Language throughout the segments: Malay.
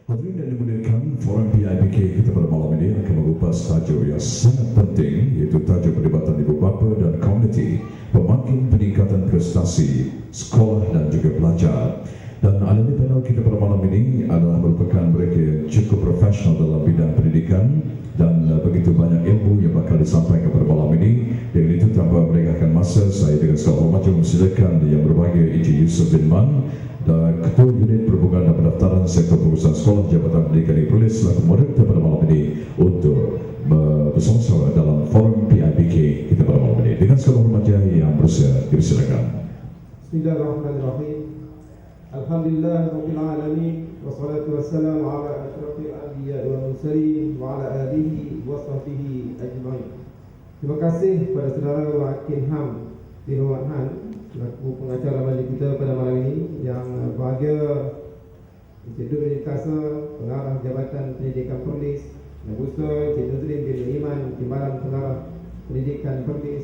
Hadirin yang dimuliakan, forum PIBK kita pada malam ini akan mengupas tajuk yang sangat penting, iaitu tajuk perdebatan ibu bapa dan komuniti pemangkin peningkatan prestasi sekolah dan juga pelajar. Dan ahli panel kita pada malam ini adalah merupakan mereka yang cukup profesional dalam bidang pendidikan dan begitu banyak ilmu yang bakal disampaikan pada malam ini. Dengan itu tanpa mereka akan masa, saya dengan segala hormat mempersilakan yang berbahagia Encik Yusuf bin Man, dan Ketua Unit Perhubungan dan Pendaftaran Sektor Pengurusan Sekolah Jabatan Pendidikan Negeri Perlis selaku moderator pada malam ini untuk bersama-sama dalam forum PIBK kita pada malam ini. Dengan segala hormat yang bersedia dipersilakan. Bismillahirrahmanirrahim. Alhamdulillah Rabbil Alamin. Wassalatu wassalamu ala ashrafil anbiya wal mursalin wa ala alihi wa sahbihi ajma'in. Terima kasih kepada saudara Wakil Ham bin Wadhan selaku pengacara majlis kita pada malam ini, yang bahagia Encik Dudri Kasa, Pengarah Jabatan Pendidikan Perlis, Yang Besar Encik Nuzrin bin Iman, Timbalan Pengarah Pendidikan Perlis,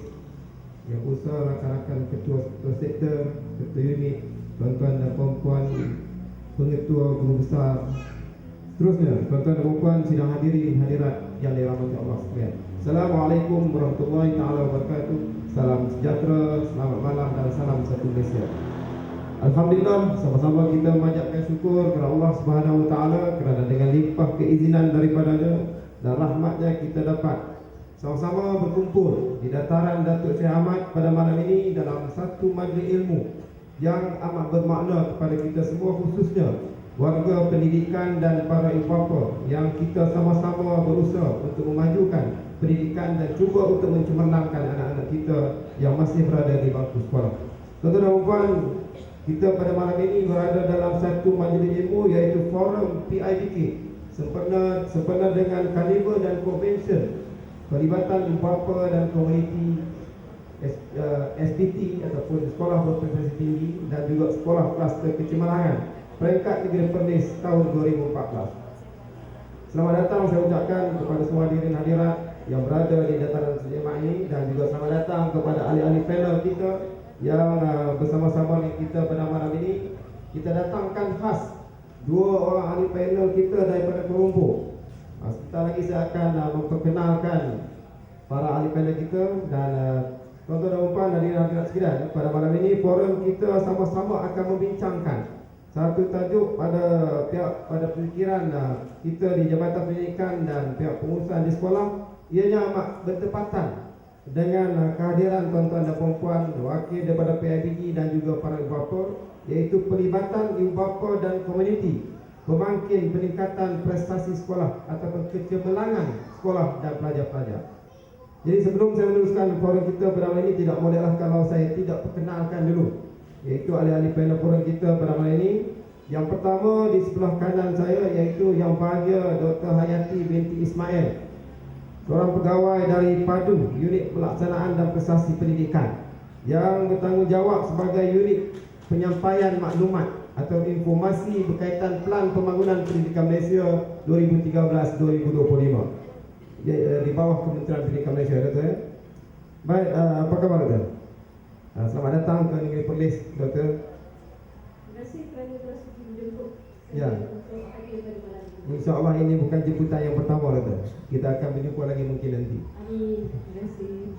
Yang Besar rakan-rakan Ketua Sektor, Ketua Unit, tuan-tuan dan puan-puan Pengetua Guru Besar, seterusnya tuan-tuan dan puan sidang hadirin hadirat yang dirahmati Allah sekalian. Assalamualaikum warahmatullahi taala wabarakatuh. Salam sejahtera, selamat malam dan salam satu Malaysia. Alhamdulillah, sama-sama kita memanjatkan syukur kepada Allah Subhanahu Wa Taala kerana dengan limpah keizinan daripadanya dan rahmatnya kita dapat sama-sama berkumpul di dataran Datuk Syekh Ahmad pada malam ini dalam satu majlis ilmu yang amat bermakna kepada kita semua, khususnya warga pendidikan dan para ibu bapa yang kita sama-sama berusaha untuk memajukan pendidikan dan cuba untuk mencemerlangkan anak-anak kita yang masih berada di bangku sekolah. Tuan-tuan dan puan, kita pada malam ini berada dalam satu majlis ilmu iaitu forum PIBK sempena dengan kaliber dan konvensyen pelibatan ibu bapa dan komuniti SPT ataupun sekolah berprestasi tinggi dan juga sekolah kluster kecemerlangan peringkat negeri Perlis tahun 2014. Selamat datang saya ucapkan kepada semua hadirin hadirat yang berada di dataran sejemaah ini, dan juga selamat datang kepada ahli-ahli panel kita yang bersama-sama dengan kita pada malam ini. Kita datangkan khas dua orang ahli panel kita daripada Kuala Lumpur. Sebentar lagi saya akan memperkenalkan para ahli panel kita, dan tuan-tuan dan puan hadirin hadirat sekalian, pada malam ini forum kita sama-sama akan membincangkan satu tajuk pada pemikiran kita di Jabatan Pendidikan dan pihak pengurusan di sekolah. Ianya amat bertepatan dengan kehadiran tuan-tuan dan puan-puan wakil daripada PIBG dan juga para ibu bapa, iaitu pelibatan ibu bapa dan komuniti pemangkin peningkatan prestasi sekolah ataupun kecemerlangan sekolah dan pelajar-pelajar. Jadi sebelum saya meneruskan forum kita pada malam ini, tidak bolehlah kalau saya tidak perkenalkan dulu iaitu ahli-ahli panel forum kita pada malam ini. Yang pertama di sebelah kanan saya iaitu yang bahagia Dr. Hayati binti Ismail, seorang pegawai dari PADU, Unit Pelaksanaan dan Prestasi Pendidikan, yang bertanggungjawab sebagai unit penyampaian maklumat atau informasi berkaitan Pelan Pembangunan Pendidikan Malaysia 2013-2025 di bawah Kementerian Pendidikan Malaysia. Doktor, baik, apa khabar doktor? Selamat datang ke Negeri Perlis, doktor. Terima kasih kerana telah sudi menjemput Ya. untuk hadir pada malam ini. InsyaAllah ini bukan jemputan yang pertama, doktor. Kita akan berjumpa lagi mungkin nanti. Amin. Terima kasih.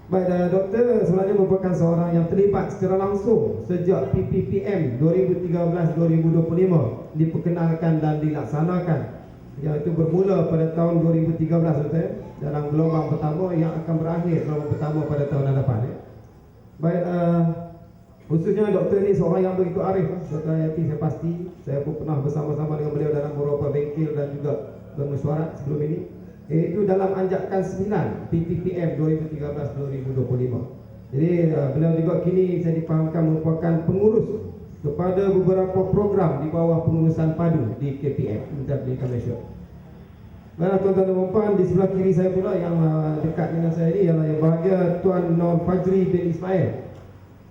Baik, doktor sebenarnya merupakan seorang yang terlibat secara langsung sejak PPPM 2013-2025 diperkenalkan dan dilaksanakan, iaitu bermula pada tahun 2013, doktor, dalam gelombang pertama yang akan berakhir gelombang pertama pada tahun hadapan. Baik, khususnya doktor ini seorang yang begitu arif. Doktor Hayati saya pasti, saya pun pernah bersama-sama dengan beliau dalam beberapa bengkel dan juga bermesyuarat sebelum ini, iaitu dalam anjakan 9 PPPM 2013-2025. Jadi beliau juga kini saya difahamkan merupakan pengurus kepada beberapa program di bawah pengurusan PADU di KPM, Kementerian Pendidikan Malaysia. Baiklah tuan-tuan dan puan, di sebelah kiri saya pula yang dekat dengan saya ini ialah yang bahagia Tuan Nur Fajri bin Ismail,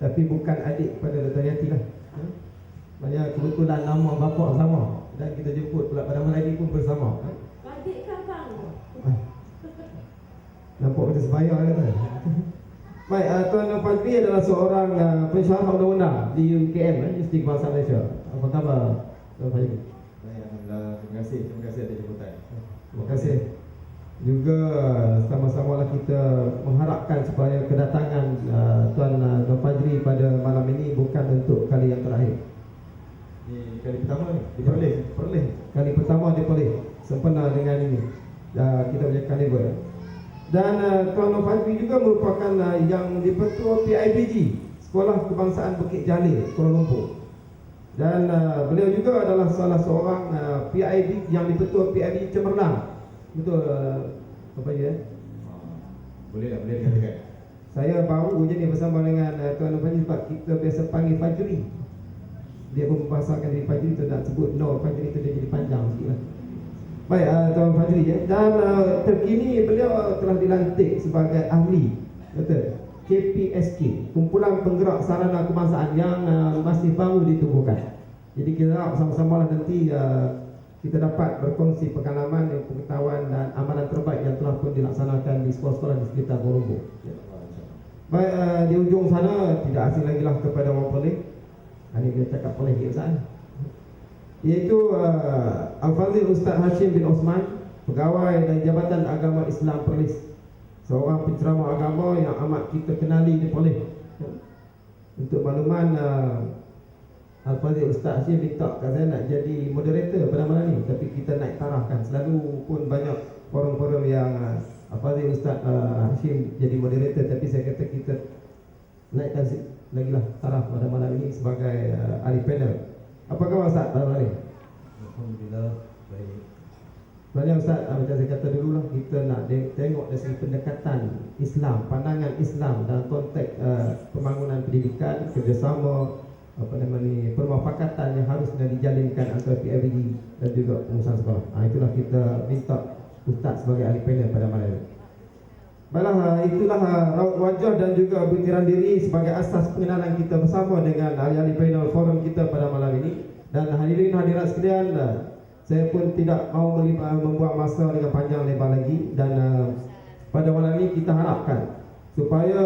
tapi bukan adik pada Dr. Hayati lah. Banyak kebetulan nama bapa sama dan kita jemput pula pada malam ini pun bersama. Adik kakak. Nampak macam sebaya kata. Baik, Tuan Nur Fajri adalah seorang pensyarah undang-undang di UKM, Institut Bahasa Malaysia. Apa khabar Tuan Fajri? Baik, alhamdulillah. Terima Terima kasih atas jemputan. Terima kasih. Juga sama-sama lah kita mengharapkan supaya kedatangan Tuan Nur Fajri pada malam ini bukan untuk kali yang terakhir. Ini kali pertama ni, diperoleh. Kali pertama diperoleh sempena dengan ini. Kita punya carnival. Dan Tuan Nur Fajri juga merupakan yang dipertua PIBG, Sekolah Kebangsaan Bukit Jalil, Kuala Lumpur. Dan beliau juga adalah salah seorang PIB yang dipertua PIB Cemerlang. Betul apa dia? Boleh dikatakan. Saya baru je ni bersama dengan Tuan Nur Fajri sebab kita biasa panggil Fajri. Dia pun membahasakan diri Fajri tu nak sebut Nur Fajri tu dia jadi panjang sikit lah. Baik, Tuan Fajri ya. Dan terkini beliau telah dilantik sebagai ahli, betul, KPSK, Kumpulan Penggerak Sarana Kebangsaan yang masih baru ditubuhkan. Jadi kita harap sama-sama lah nanti kita dapat berkongsi pengalaman, pengetahuan dan amalan terbaik yang telah pun dilaksanakan di sekolah-sekolah di sekitar Kuala Lumpur. Baik, di ujung sana tidak asing lagi lah kepada orang Perlis. Ini kita cakap Perlis ke sana, iaitu Al-Fadhil Ustaz Hashim bin Osman, Pegawai dan Jabatan Agama Islam Perlis, seorang penceramah agama yang amat kita kenali di Perlis. Untuk makluman, Al-Fadhil Ustaz Hashim minta kat saya nak jadi moderator pada malam ni, tapi kita naik tarafkan. Selalu pun banyak forum-forum yang Al-Fadhil Ustaz Hashim jadi moderator, tapi saya kata kita naikkan lagi lah taraf pada malam ini sebagai ahli panel. Apa khabar Ustaz pada malam ni? Alhamdulillah, baik. Sebenarnya Ustaz, macam saya kata dulu lah, kita nak tengok dari segi pendekatan Islam, pandangan Islam dalam konteks pembangunan pendidikan, kerjasama, permufakatan yang harus dijalinkan antara PIBG dan juga pengusaha sekolah. Itulah kita minta Ustaz sebagai ahli panel pada malam ini. Baiklah, itulah raut wajah dan juga butiran diri sebagai asas pengenalan kita bersama dengan ahli-ahli panel forum kita pada malam ini. Dan hadirin hadirat sekalian, saya pun tidak mahu membuat masa dengan panjang lebar lagi. Dan pada malam ini kita harapkan supaya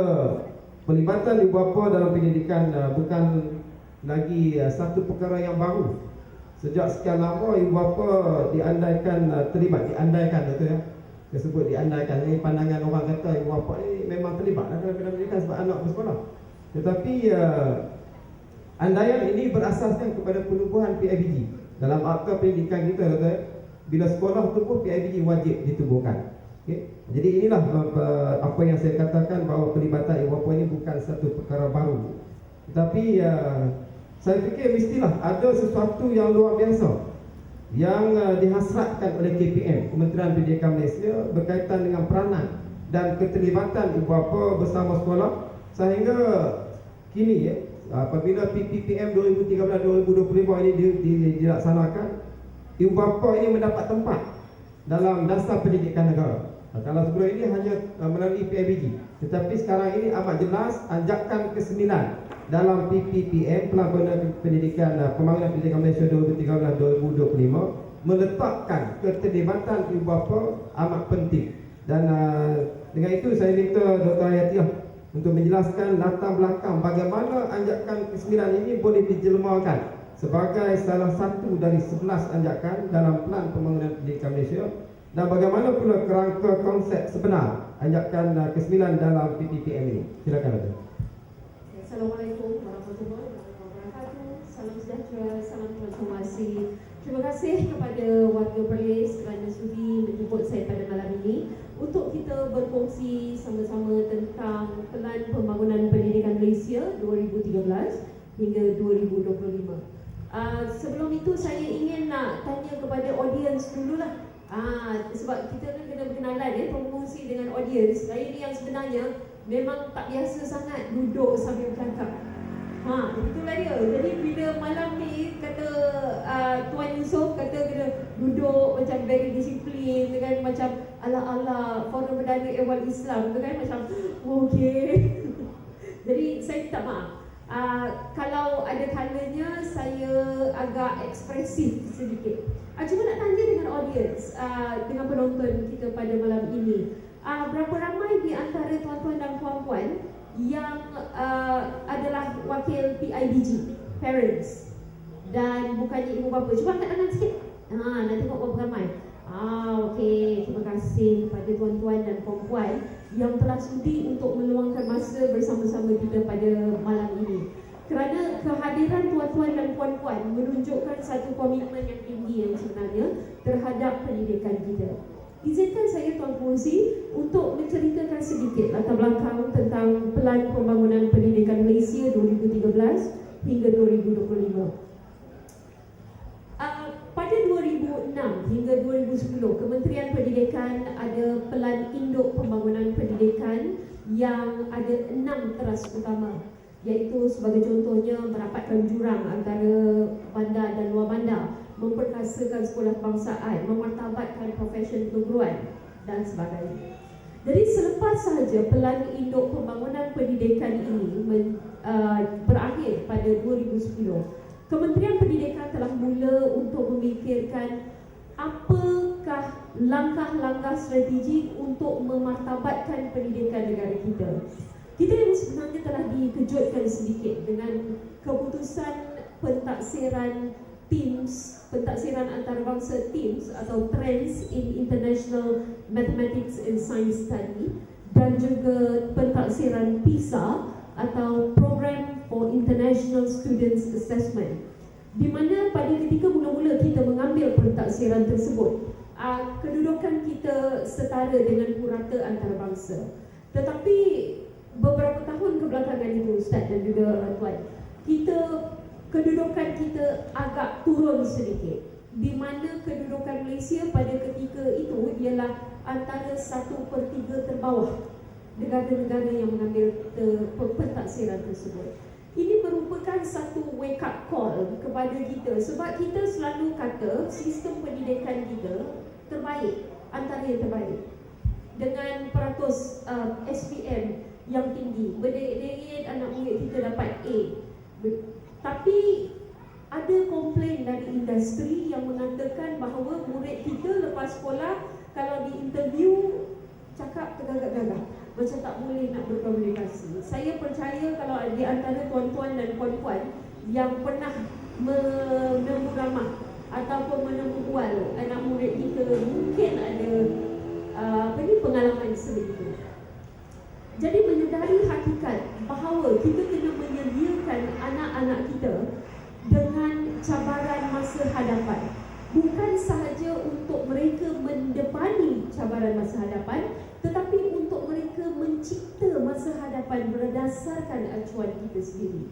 pelibatan ibu bapa dalam pendidikan bukan lagi satu perkara yang baru. Sejak sekian lama ibu bapa diandaikan terlibat, betul ya? Dia sebut diandaikan. Ini pandangan orang kata ibu bapa ni memang terlibat dalam pendidikan sebab anak bersekolah. Tetapi andaian ini berasaskan kepada penubuhan PIBG. Dalam akta pendidikan kita, betul ya? Bila sekolah tumbuh, PIBG wajib ditubuhkan. Okay? Jadi inilah apa yang saya katakan, bahawa pelibatan ibu bapa ini bukan satu perkara baru. Tetapi saya fikir mestilah ada sesuatu yang luar biasa yang dihasratkan oleh KPM, Kementerian Pendidikan Malaysia, berkaitan dengan peranan dan keterlibatan ibu bapa bersama sekolah, sehingga kini apabila PPPM 2013-2025 ini dilaksanakan, ibu bapa ini mendapat tempat dalam dasar pendidikan negara. Kalau sebelum ini hanya melalui PIBG, tetapi sekarang ini amat jelas anjakan ke-9 dalam PPPM, Pelaburan Pendidikan Pembangunan Pendidikan Malaysia 2013-2025, meletakkan keterlibatan ibu bapa amat penting. Dan dengan itu saya minta Dr. Hayati untuk menjelaskan latar belakang bagaimana anjakan ke-9 ini boleh dijelmakan sebagai salah satu dari 11 anjakan dalam Pelan Pembangunan Pendidikan Malaysia, dan bagaimana pula kerangka konsep sebenar anjakan ke-9 dalam PPPM ini. Silakan Dr. Assalamualaikum warahmatullahi wabarakatuh. Salam sejahtera, salam transformasi. Terima kasih kepada warga Perlis kerana sudi menjemput saya pada malam ini untuk kita berkongsi sama-sama tentang Pelan Pembangunan Pendidikan Malaysia 2013 hingga 2025. Sebelum itu saya ingin nak tanya kepada audiens dululah. Sebab kita kan kena berkenalan berkongsi dengan audiens. Saya ni yang sebenarnya memang tak biasa sangat duduk sambil bercakap. Itulah dia. Jadi bila malam ni kata Tuan Yusof kata kena duduk macam very disiplin kan, macam ala-ala Forum Perdana Ehwal Islam tu kan, macam okey. Jadi saya minta maaf. Kalau ada kalanya saya agak ekspresif sedikit. Cuba nak tanya dengan audiens, dengan penonton kita pada malam ini, berapa ramai di antara tuan-tuan dan puan-puan yang adalah wakil PIBG, parents, dan bukannya ibu bapa? Cuba angkat tangan sikit. Nak tengok berapa ramai. Okey, terima kasih kepada tuan-tuan dan puan-puan yang telah sudi untuk meluangkan masa bersama-sama kita pada malam ini. Kerana kehadiran tuan-tuan dan puan-puan menunjukkan satu komitmen yang tinggi yang sebenarnya terhadap pendidikan kita. Izinkan saya Tuan Pengerusi untuk menceritakan sedikit latar belakang tentang Pelan Pembangunan Pendidikan Malaysia 2013 hingga 2025. Pada 2006 hingga 2010, Kementerian Pendidikan ada Pelan Induk Pembangunan Pendidikan yang ada 6 teras utama, iaitu sebagai contohnya merapatkan jurang antara bandar dan luar bandar, memperkasakan sekolah kebangsaan, memartabatkan profesi keguruan dan sebagainya. Jadi selepas sahaja Pelan Induk Pembangunan Pendidikan ini berakhir pada 2010, Kementerian Pendidikan telah mula untuk memikirkan apakah langkah-langkah strategi untuk memartabatkan pendidikan negara kita. Kita yang sebenarnya telah dikejutkan sedikit dengan keputusan pentaksiran TIMSS, pentaksiran antarabangsa TIMSS atau Trends in International Mathematics and Science Study, dan juga pentaksiran PISA atau Program for International Students Assessment, di mana pada ketika mula-mula kita mengambil pentaksiran tersebut, kedudukan kita setara dengan purata antarabangsa. Tetapi beberapa tahun kebelakangan itu, Ustaz dan juga Tuan, kedudukan kita agak turun sedikit, di mana kedudukan Malaysia pada ketika itu ialah antara 1/3 terbawah negara-negara yang mengambil pentaksiran tersebut. Ini merupakan satu wake up call kepada kita, sebab kita selalu kata sistem pendidikan kita terbaik, antara yang terbaik, dengan peratus SPM yang tinggi, berderet-deret anak murid kita dapat A. Tapi ada komplain dari industri yang mengatakan bahawa murid kita lepas sekolah kalau di-interview cakap tergagap-gagap, macam tak boleh nak berkomunikasi. Saya percaya kalau di antara tuan-tuan dan puan-puan yang pernah menemu ramah ataupun menemu bual anak murid kita, mungkin ada pengalaman sebegitu. Jadi menyedari hakikat bahawa kita kena menyediakan anak-anak kita dengan cabaran masa hadapan, bukan sahaja untuk mereka mendepani cabaran masa hadapan, tetapi untuk mereka mencipta masa hadapan berdasarkan acuan kita sendiri.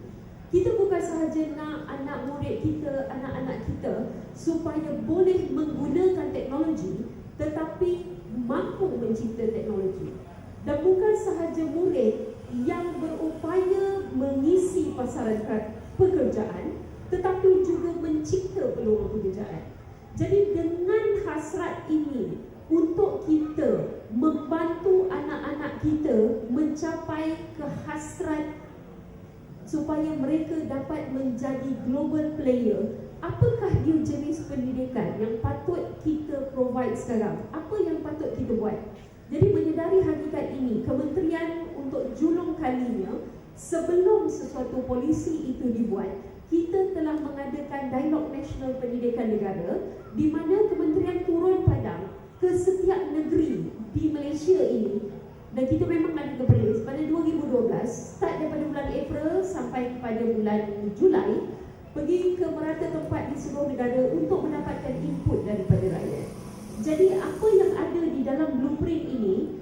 Kita bukan sahaja nak anak murid kita, anak-anak kita supaya boleh menggunakan teknologi, tetapi mampu mencipta teknologi. Dan bukan sahaja murid yang berupaya mengisi pasaran pekerjaan, tetapi juga mencipta peluang pekerjaan. Jadi dengan hasrat ini untuk kita membantu anak-anak kita mencapai kehasrat supaya mereka dapat menjadi global player, apakah dia jenis pendidikan yang patut kita provide sekarang? Apa yang patut kita buat? Jadi menyedari hakikat ini, kementerian untuk julung kalinya sebelum sesuatu polisi itu dibuat, kita telah mengadakan dialog nasional pendidikan negara, di mana kementerian turun padang ke setiap negeri di Malaysia ini, dan kita memang ada keperlis pada 2012, start daripada bulan April sampai pada bulan Julai, pergi ke merata tempat di seluruh negara untuk mendapatkan input daripada rakyat. Jadi apa yang ada di dalam blueprint ini,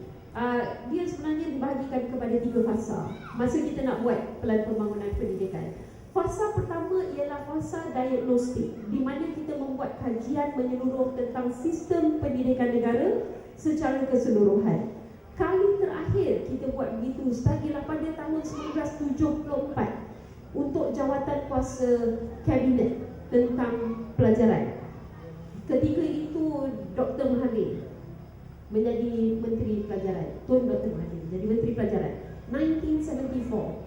dia sebenarnya dibahagikan kepada 3 fasa masa kita nak buat Pelan Pembangunan Pendidikan. Fasa pertama ialah fasa diagnostik, di mana kita membuat kajian menyeluruh tentang sistem pendidikan negara secara keseluruhan. Kali terakhir kita buat begitu, Ustaz, ialah pada tahun 1974 untuk jawatan kuasa kabinet tentang pelajaran. Ketika itu Dr. Mahathir menjadi Menteri Pelajaran, Tun Dr. Mahathir jadi Menteri Pelajaran 1974.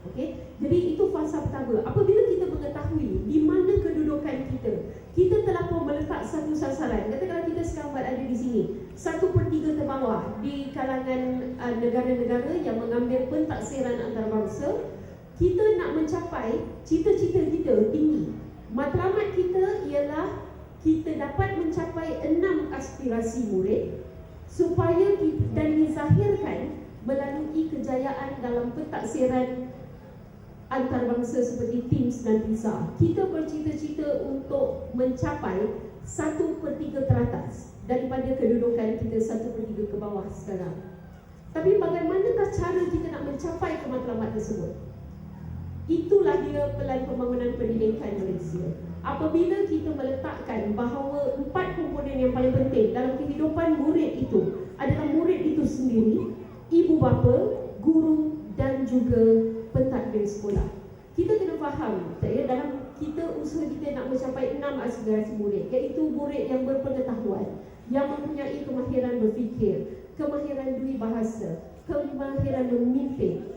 Okey, jadi itu fasa pertama. Apabila kita mengetahui di mana kedudukan kita telah pun meletak satu sasaran. Katakanlah kita sekarang berada di sini, 1/3 terbawah di kalangan negara-negara yang mengambil pentaksiran antarabangsa. Kita nak mencapai cita-cita kita tinggi. Matlamat kita ialah kita dapat mencapai 6 aspirasi murid supaya dan dizahirkan melalui kejayaan dalam pentaksiran antarabangsa seperti TIMSS dan PISA. Kita bercita-cita untuk mencapai 1/3 teratas daripada kedudukan kita 1/3 ke bawah sekarang. Tapi bagaimanakah cara kita nak mencapai kematlamat tersebut? Itulah dia pelan pembangunan pendidikan Malaysia. Apabila kita meletakkan bahawa 4 komponen yang paling penting dalam kehidupan murid itu adalah murid itu sendiri, ibu bapa, guru dan juga pentadbir sekolah. Kita kena faham, dalam kita usaha kita nak mencapai 6 aspirasi murid, iaitu murid yang berpengetahuan, yang mempunyai kemahiran berfikir, kemahiran dui bahasa, kemahiran memimpin,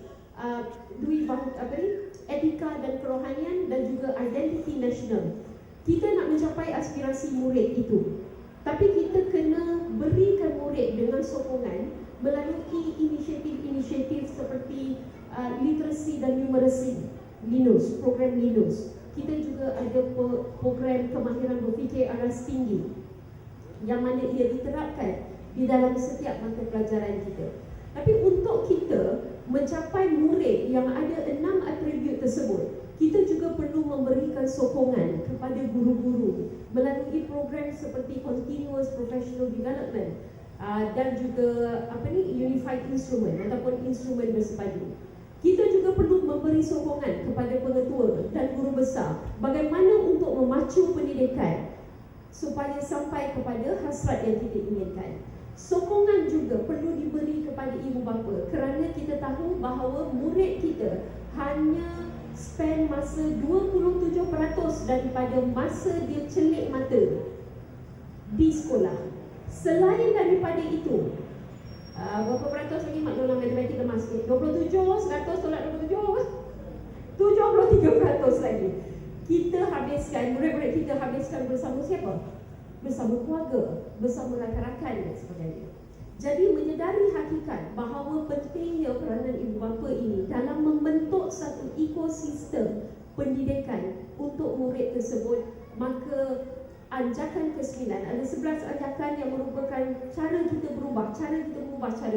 etika dan kerohanian dan juga identiti nasional. Kita nak mencapai aspirasi murid itu, tapi kita kena berikan murid dengan sokongan melalui inisiatif-inisiatif seperti literasi dan numeracy, LINUS, program LINUS. Kita juga ada program kemahiran berfikir aras tinggi yang mana ia diterapkan di dalam setiap mata pelajaran kita. Tapi untuk kita mencapai murid yang ada 6 atribut tersebut, kita juga perlu memberikan sokongan kepada guru-guru melalui program seperti Continuous Professional Development dan juga Unified Instrument ataupun instrumen bersepadu. Kita juga perlu memberi sokongan kepada pengetua dan guru besar bagaimana untuk memacu pendidikan supaya sampai kepada hasrat yang kita inginkan. Sokongan juga perlu diberi kepada ibu bapa kerana kita tahu bahawa murid kita hanya spend masa 27% daripada masa dia celik mata di sekolah. Selain daripada itu, berapa peratus lagi mak dalam matematik lemah sikit? 27, 100 tolak 27, 73% lagi. Kita habiskan, murid-murid kita habiskan bersama siapa? Bersama keluarga, bersama rakan-rakan dan sebagainya. Jadi menyedari hakikat bahawa pentingnya peranan ibu bapa ini dalam membentuk satu ekosistem pendidikan untuk murid tersebut, maka anjakan ke-9 ada 11 anjakan yang merupakan cara kita berubah, cara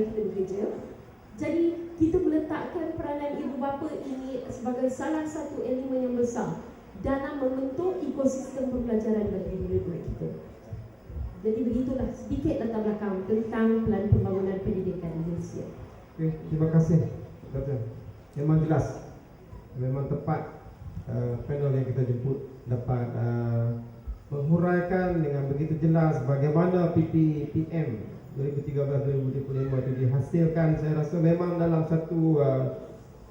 kita bekerja. Jadi kita meletakkan peranan ibu bapa ini sebagai salah satu elemen yang besar dalam membentuk ekosistem pembelajaran bagi murid-murid kita. Jadi begitulah sedikit latar belakang tentang pelan pembangunan pendidikan Malaysia. Okey, terima kasih Dr. Memang jelas, memang tepat panel yang kita jemput dapat menghuraikan dengan begitu jelas bagaimana PPPM 2013-2025 itu dihasilkan. Saya rasa memang dalam satu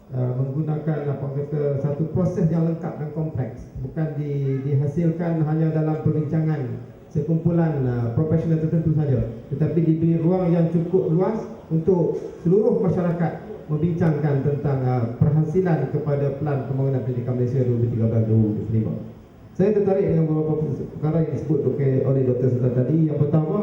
menggunakan satu proses yang lengkap dan kompleks, bukan dihasilkan hanya dalam perbincangan sekumpulan profesional tertentu saja, tetapi diberi ruang yang cukup luas untuk seluruh masyarakat membincangkan tentang perhasilan kepada Pelan Pembangunan Pendidikan Malaysia 2013-2025. Saya tertarik dengan beberapa perkara yang disebut oleh Dr. Sultan tadi. Yang pertama,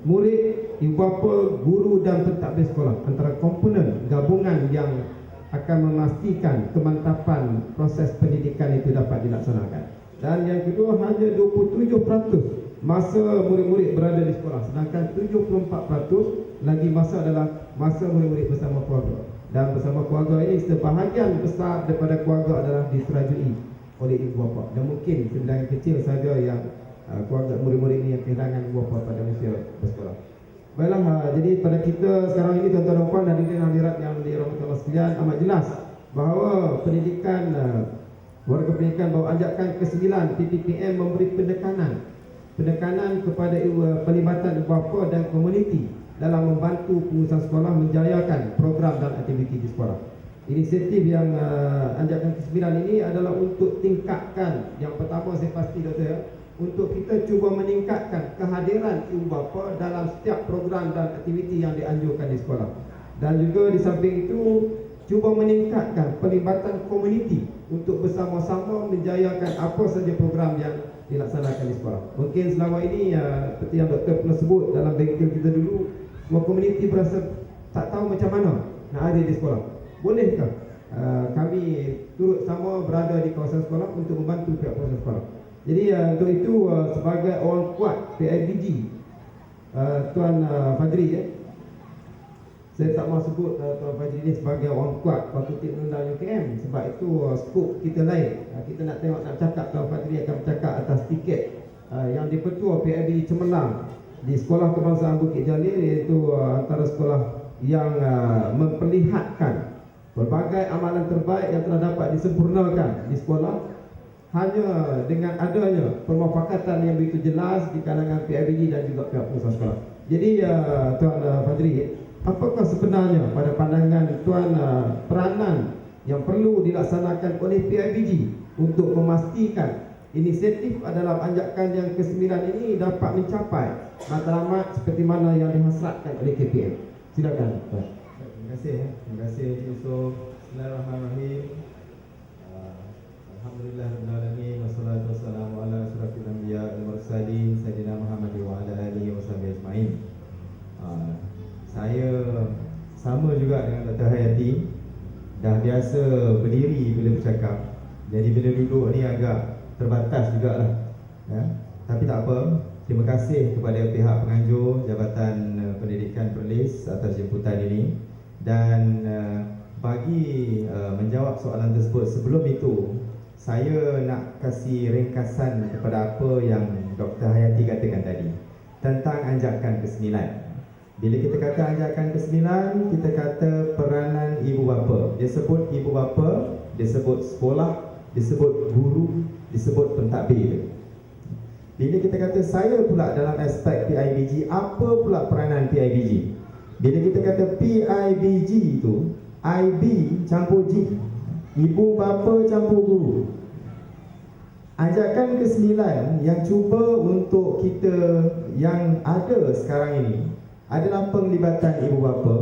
murid, ibu bapa, guru dan pentadbir sekolah antara komponen gabungan yang akan memastikan kemantapan proses pendidikan itu dapat dilaksanakan. Dan yang kedua, hanya 27% masa murid-murid berada di sekolah, sedangkan 74% lagi masa adalah masa murid-murid bersama keluarga. Dan bersama keluarga ini, sebahagian besar daripada keluarga adalah diserajui oleh ibu bapa. Dan mungkin sebilangan kecil saja yang keluarga murid-murid ini yang kehilangan ibu bapa pada usia bersekolah. Baiklah, jadi pada kita sekarang ini, tuan-tuan dan puan hadirin hadirat yang dirahmati Allah sekalian, amat jelas bahawa pendidikan warga pendidikan bahawa anjakan ke-9 PPPM memberi penekanan kepada pelibatan ibu bapa dan komuniti dalam membantu pengurusan sekolah menjayakan program dan aktiviti di sekolah. Inisiatif yang anjakan ke-9 ini adalah untuk tingkatkan, yang pertama saya pasti Doktor, untuk kita cuba meningkatkan kehadiran ibu bapa dalam setiap program dan aktiviti yang dianjurkan di sekolah. Dan juga di samping itu cuba meningkatkan pelibatan komuniti untuk bersama-sama menjayakan apa saja program yang dilaksanakan di sekolah. Mungkin selama ini seperti yang doktor pernah sebut dalam bengkel kita dulu, semua komuniti berasa tak tahu macam mana nak ada di sekolah. Bolehkah kami turut sama berada di kawasan sekolah untuk membantu pihak kawasan sekolah? Jadi untuk itu sebagai orang kuat PIBG, Tuan Fajri, saya tak mahu sebut Tuan Fajri ni sebagai orang kuat Fakulti Undang UKM, sebab itu skop kita lain. Kita nak tengok, nak cakap Tuan Fajri akan bercakap atas tiket yang dipertua PIBG Cemerlang di Sekolah Kebangsaan Bukit Jalil, iaitu antara sekolah yang memperlihatkan berbagai amalan terbaik yang telah dapat disempurnakan di sekolah hanya dengan adanya permufakatan yang begitu jelas di kalangan PIBG dan juga pihak pengusaha sekolah. Jadi Tuan Fajri, apakah sebenarnya pada pandangan Tuan peranan yang perlu dilaksanakan oleh PIBG untuk memastikan inisiatif dalam anjakan yang ke-9 ini dapat mencapai matlamat seperti mana yang dihasratkan oleh KPM? Silakan Tuan. Terima kasih. Terima kasih Encik Yusof. Bismillahirrahmanirrahim. Alhamdulillahirrahmanirrahim. Wassalatu wassalamu ala asyrafil anbiya wal mursalin Sayyidina Muhammad wa ala alihi wa sahbihi ajma'in. Saya sama juga dengan Dr. Hayati, dah biasa berdiri bila bercakap. Jadi bila duduk ni agak terbatas jugalah, ya. Tapi tak apa. Terima kasih kepada pihak penganjur Jabatan Pendidikan Perlis atas jemputan ini. Dan bagi menjawab soalan tersebut, sebelum itu saya nak kasih ringkasan kepada apa yang Dr. Hayati katakan tadi tentang anjakan ke-9. Bila kita kata anjakan ke-9, kita kata peranan ibu bapa. Dia sebut ibu bapa, dia sebut sekolah, dia sebut guru, dia sebut pentadbir. Bila kita kata saya pula dalam aspek PIBG, apa pula peranan PIBG? Bila kita kata PIBG itu IB campur G, ibu bapa campur guru. Anjakan ke-9 yang cuba untuk kita yang ada sekarang ini adalah penglibatan ibu bapa.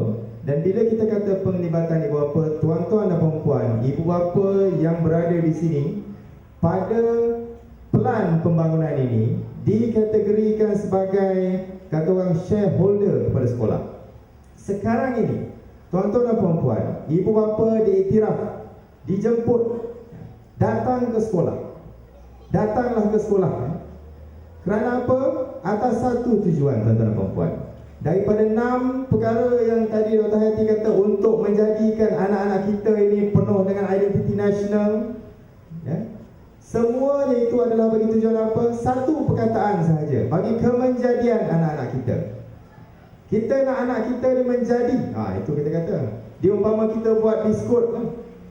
Dan bila kita kata penglibatan ibu bapa, tuan-tuan dan puan-puan, ibu bapa yang berada di sini pada pelan pembangunan ini dikategorikan sebagai kata orang shareholder kepada sekolah. Sekarang ini, tuan-tuan dan puan-puan, ibu bapa diiktiraf, dijemput, datang ke sekolah. Datanglah ke sekolah. Kerana apa? Atas satu tujuan, tuan-tuan dan puan-puan. Daripada 6 perkara yang tadi Dr. Hayati kata, untuk menjadikan anak-anak kita ini penuh dengan identiti nasional, ya, semuanya itu adalah bagi tujuan apa? Satu perkataan sahaja, bagi kemenjadian anak-anak kita. Kita nak anak kita ni menjadi, itu kita kata, diumpama kita buat biskut,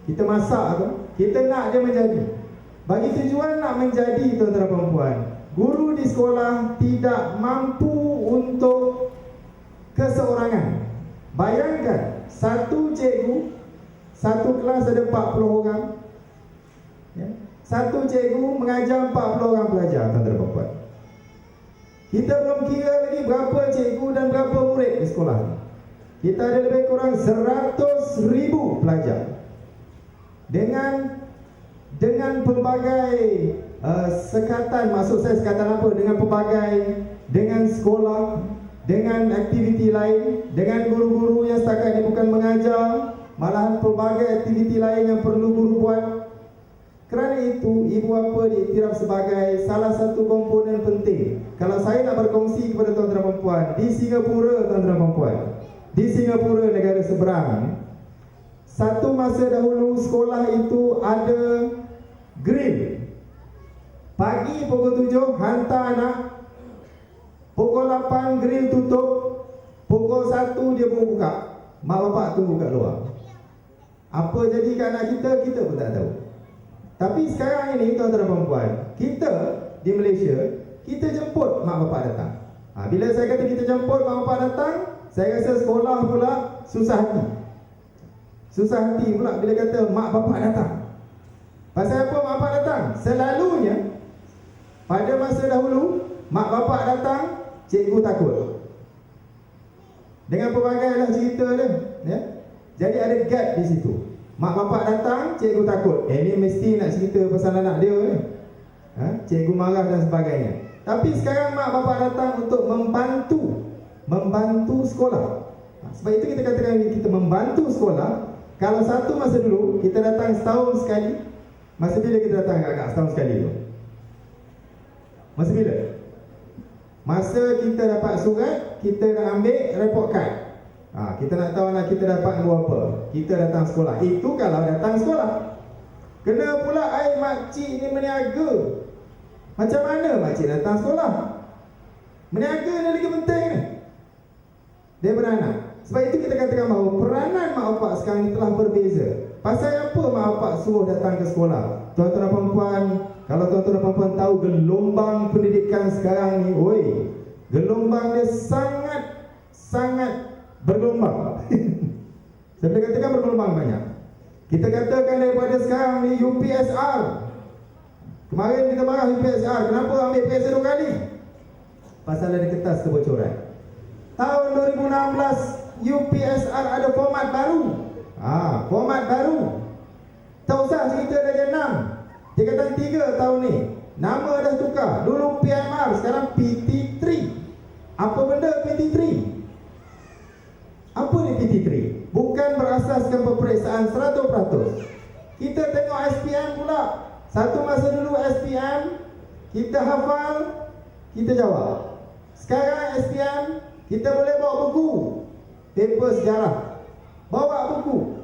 kita masak tu, kita nak dia menjadi. Bagi tujuan nak menjadi, tuan-tuan dan puan-puan, guru di sekolah tidak mampu untuk keseorangan. Bayangkan, satu cikgu, satu kelas ada 40 orang, ya? Satu cikgu mengajar 40 orang pelajar, tuan-tuan dan puan-puan. Kita belum kira lagi berapa cikgu dan berapa murid di sekolah ni. Kita ada lebih kurang 100,000 pelajar. Dengan pelbagai sekatan, maksud saya sekatan apa? Dengan sekolah, dengan aktiviti lain, dengan guru-guru yang setakat ini bukan mengajar, malahan pelbagai aktiviti lain yang perlu guru buat. Kerana itu, ibu bapa diiktiraf sebagai salah satu komponen penting. Kalau saya nak berkongsi kepada tuan-tuan dan puan-puan, di Singapura, tuan-tuan dan puan-puan, di Singapura, negara seberang, satu masa dahulu sekolah itu ada grill. Pagi pukul 7 hantar anak, pukul 8 grill tutup, pukul 1 dia baru buka. Mak bapak tunggu kat luar. Apa jadi kat anak kita, kita pun tak tahu. Tapi sekarang ini, tuan-tuan dan puan-puan, kita di Malaysia, kita jemput mak bapak datang. Bila saya kata kita jemput mak bapak datang, saya rasa sekolah pula susah hati. Susah hati pula bila kata mak bapak datang. Pasal apa mak bapak datang? Selalunya pada masa dahulu, mak bapak datang, cikgu takut. Dengan pelbagailah cerita dia, ya. Jadi ada gap di situ. Mak bapak datang, cikgu takut. Ini mesti nak cerita pasal anak dia ni. Cikgu marah dan sebagainya. Tapi sekarang mak bapak datang untuk membantu sekolah. Sebab itu kita katakan kita membantu sekolah. Kalau satu masa dulu kita datang setahun sekali. Masa bila kita datang agak setahun sekali tu. Masa bila? Masa kita dapat surat, kita nak ambil report card. Kita nak tahu anak kita dapat nombor apa. Kita datang sekolah. Itu kalau datang sekolah. Kena pula makcik ni meniaga. Macam mana makcik datang sekolah? Meniaga ni lagi penting ni daripada anak. Sebab itu kita katakan bahawa peranan mak bapak sekarang ni telah berbeza. Pasal apa mak bapak suruh datang ke sekolah? Tuan-tuan dan puan-puan, kalau tuan-tuan dan puan-puan tahu gelombang pendidikan sekarang ni, gelombang dia sangat bergelombang. Saya boleh katakan bergelombang banyak. Kita katakan daripada sekarang ni UPSR. Kemarin kita marah UPSR, kenapa ambil PSR 2 kali? Pasal ada kertas kebocoran. Tahun 2016 UPSR ada format baru. Format baru. Tak usah cerita darjah 6. Tingkatan 3 tahun ni. Nama dah tukar. Dulu PMR, sekarang PT3. Apa benda PT3? Apa ni PT3? Bukan berasaskan peperiksaan 100%. Kita tengok SPM pula. Satu masa dulu SPM, kita hafal, kita jawab. Sekarang SPM, kita boleh bawa buku, paper sejarah, bawa buku.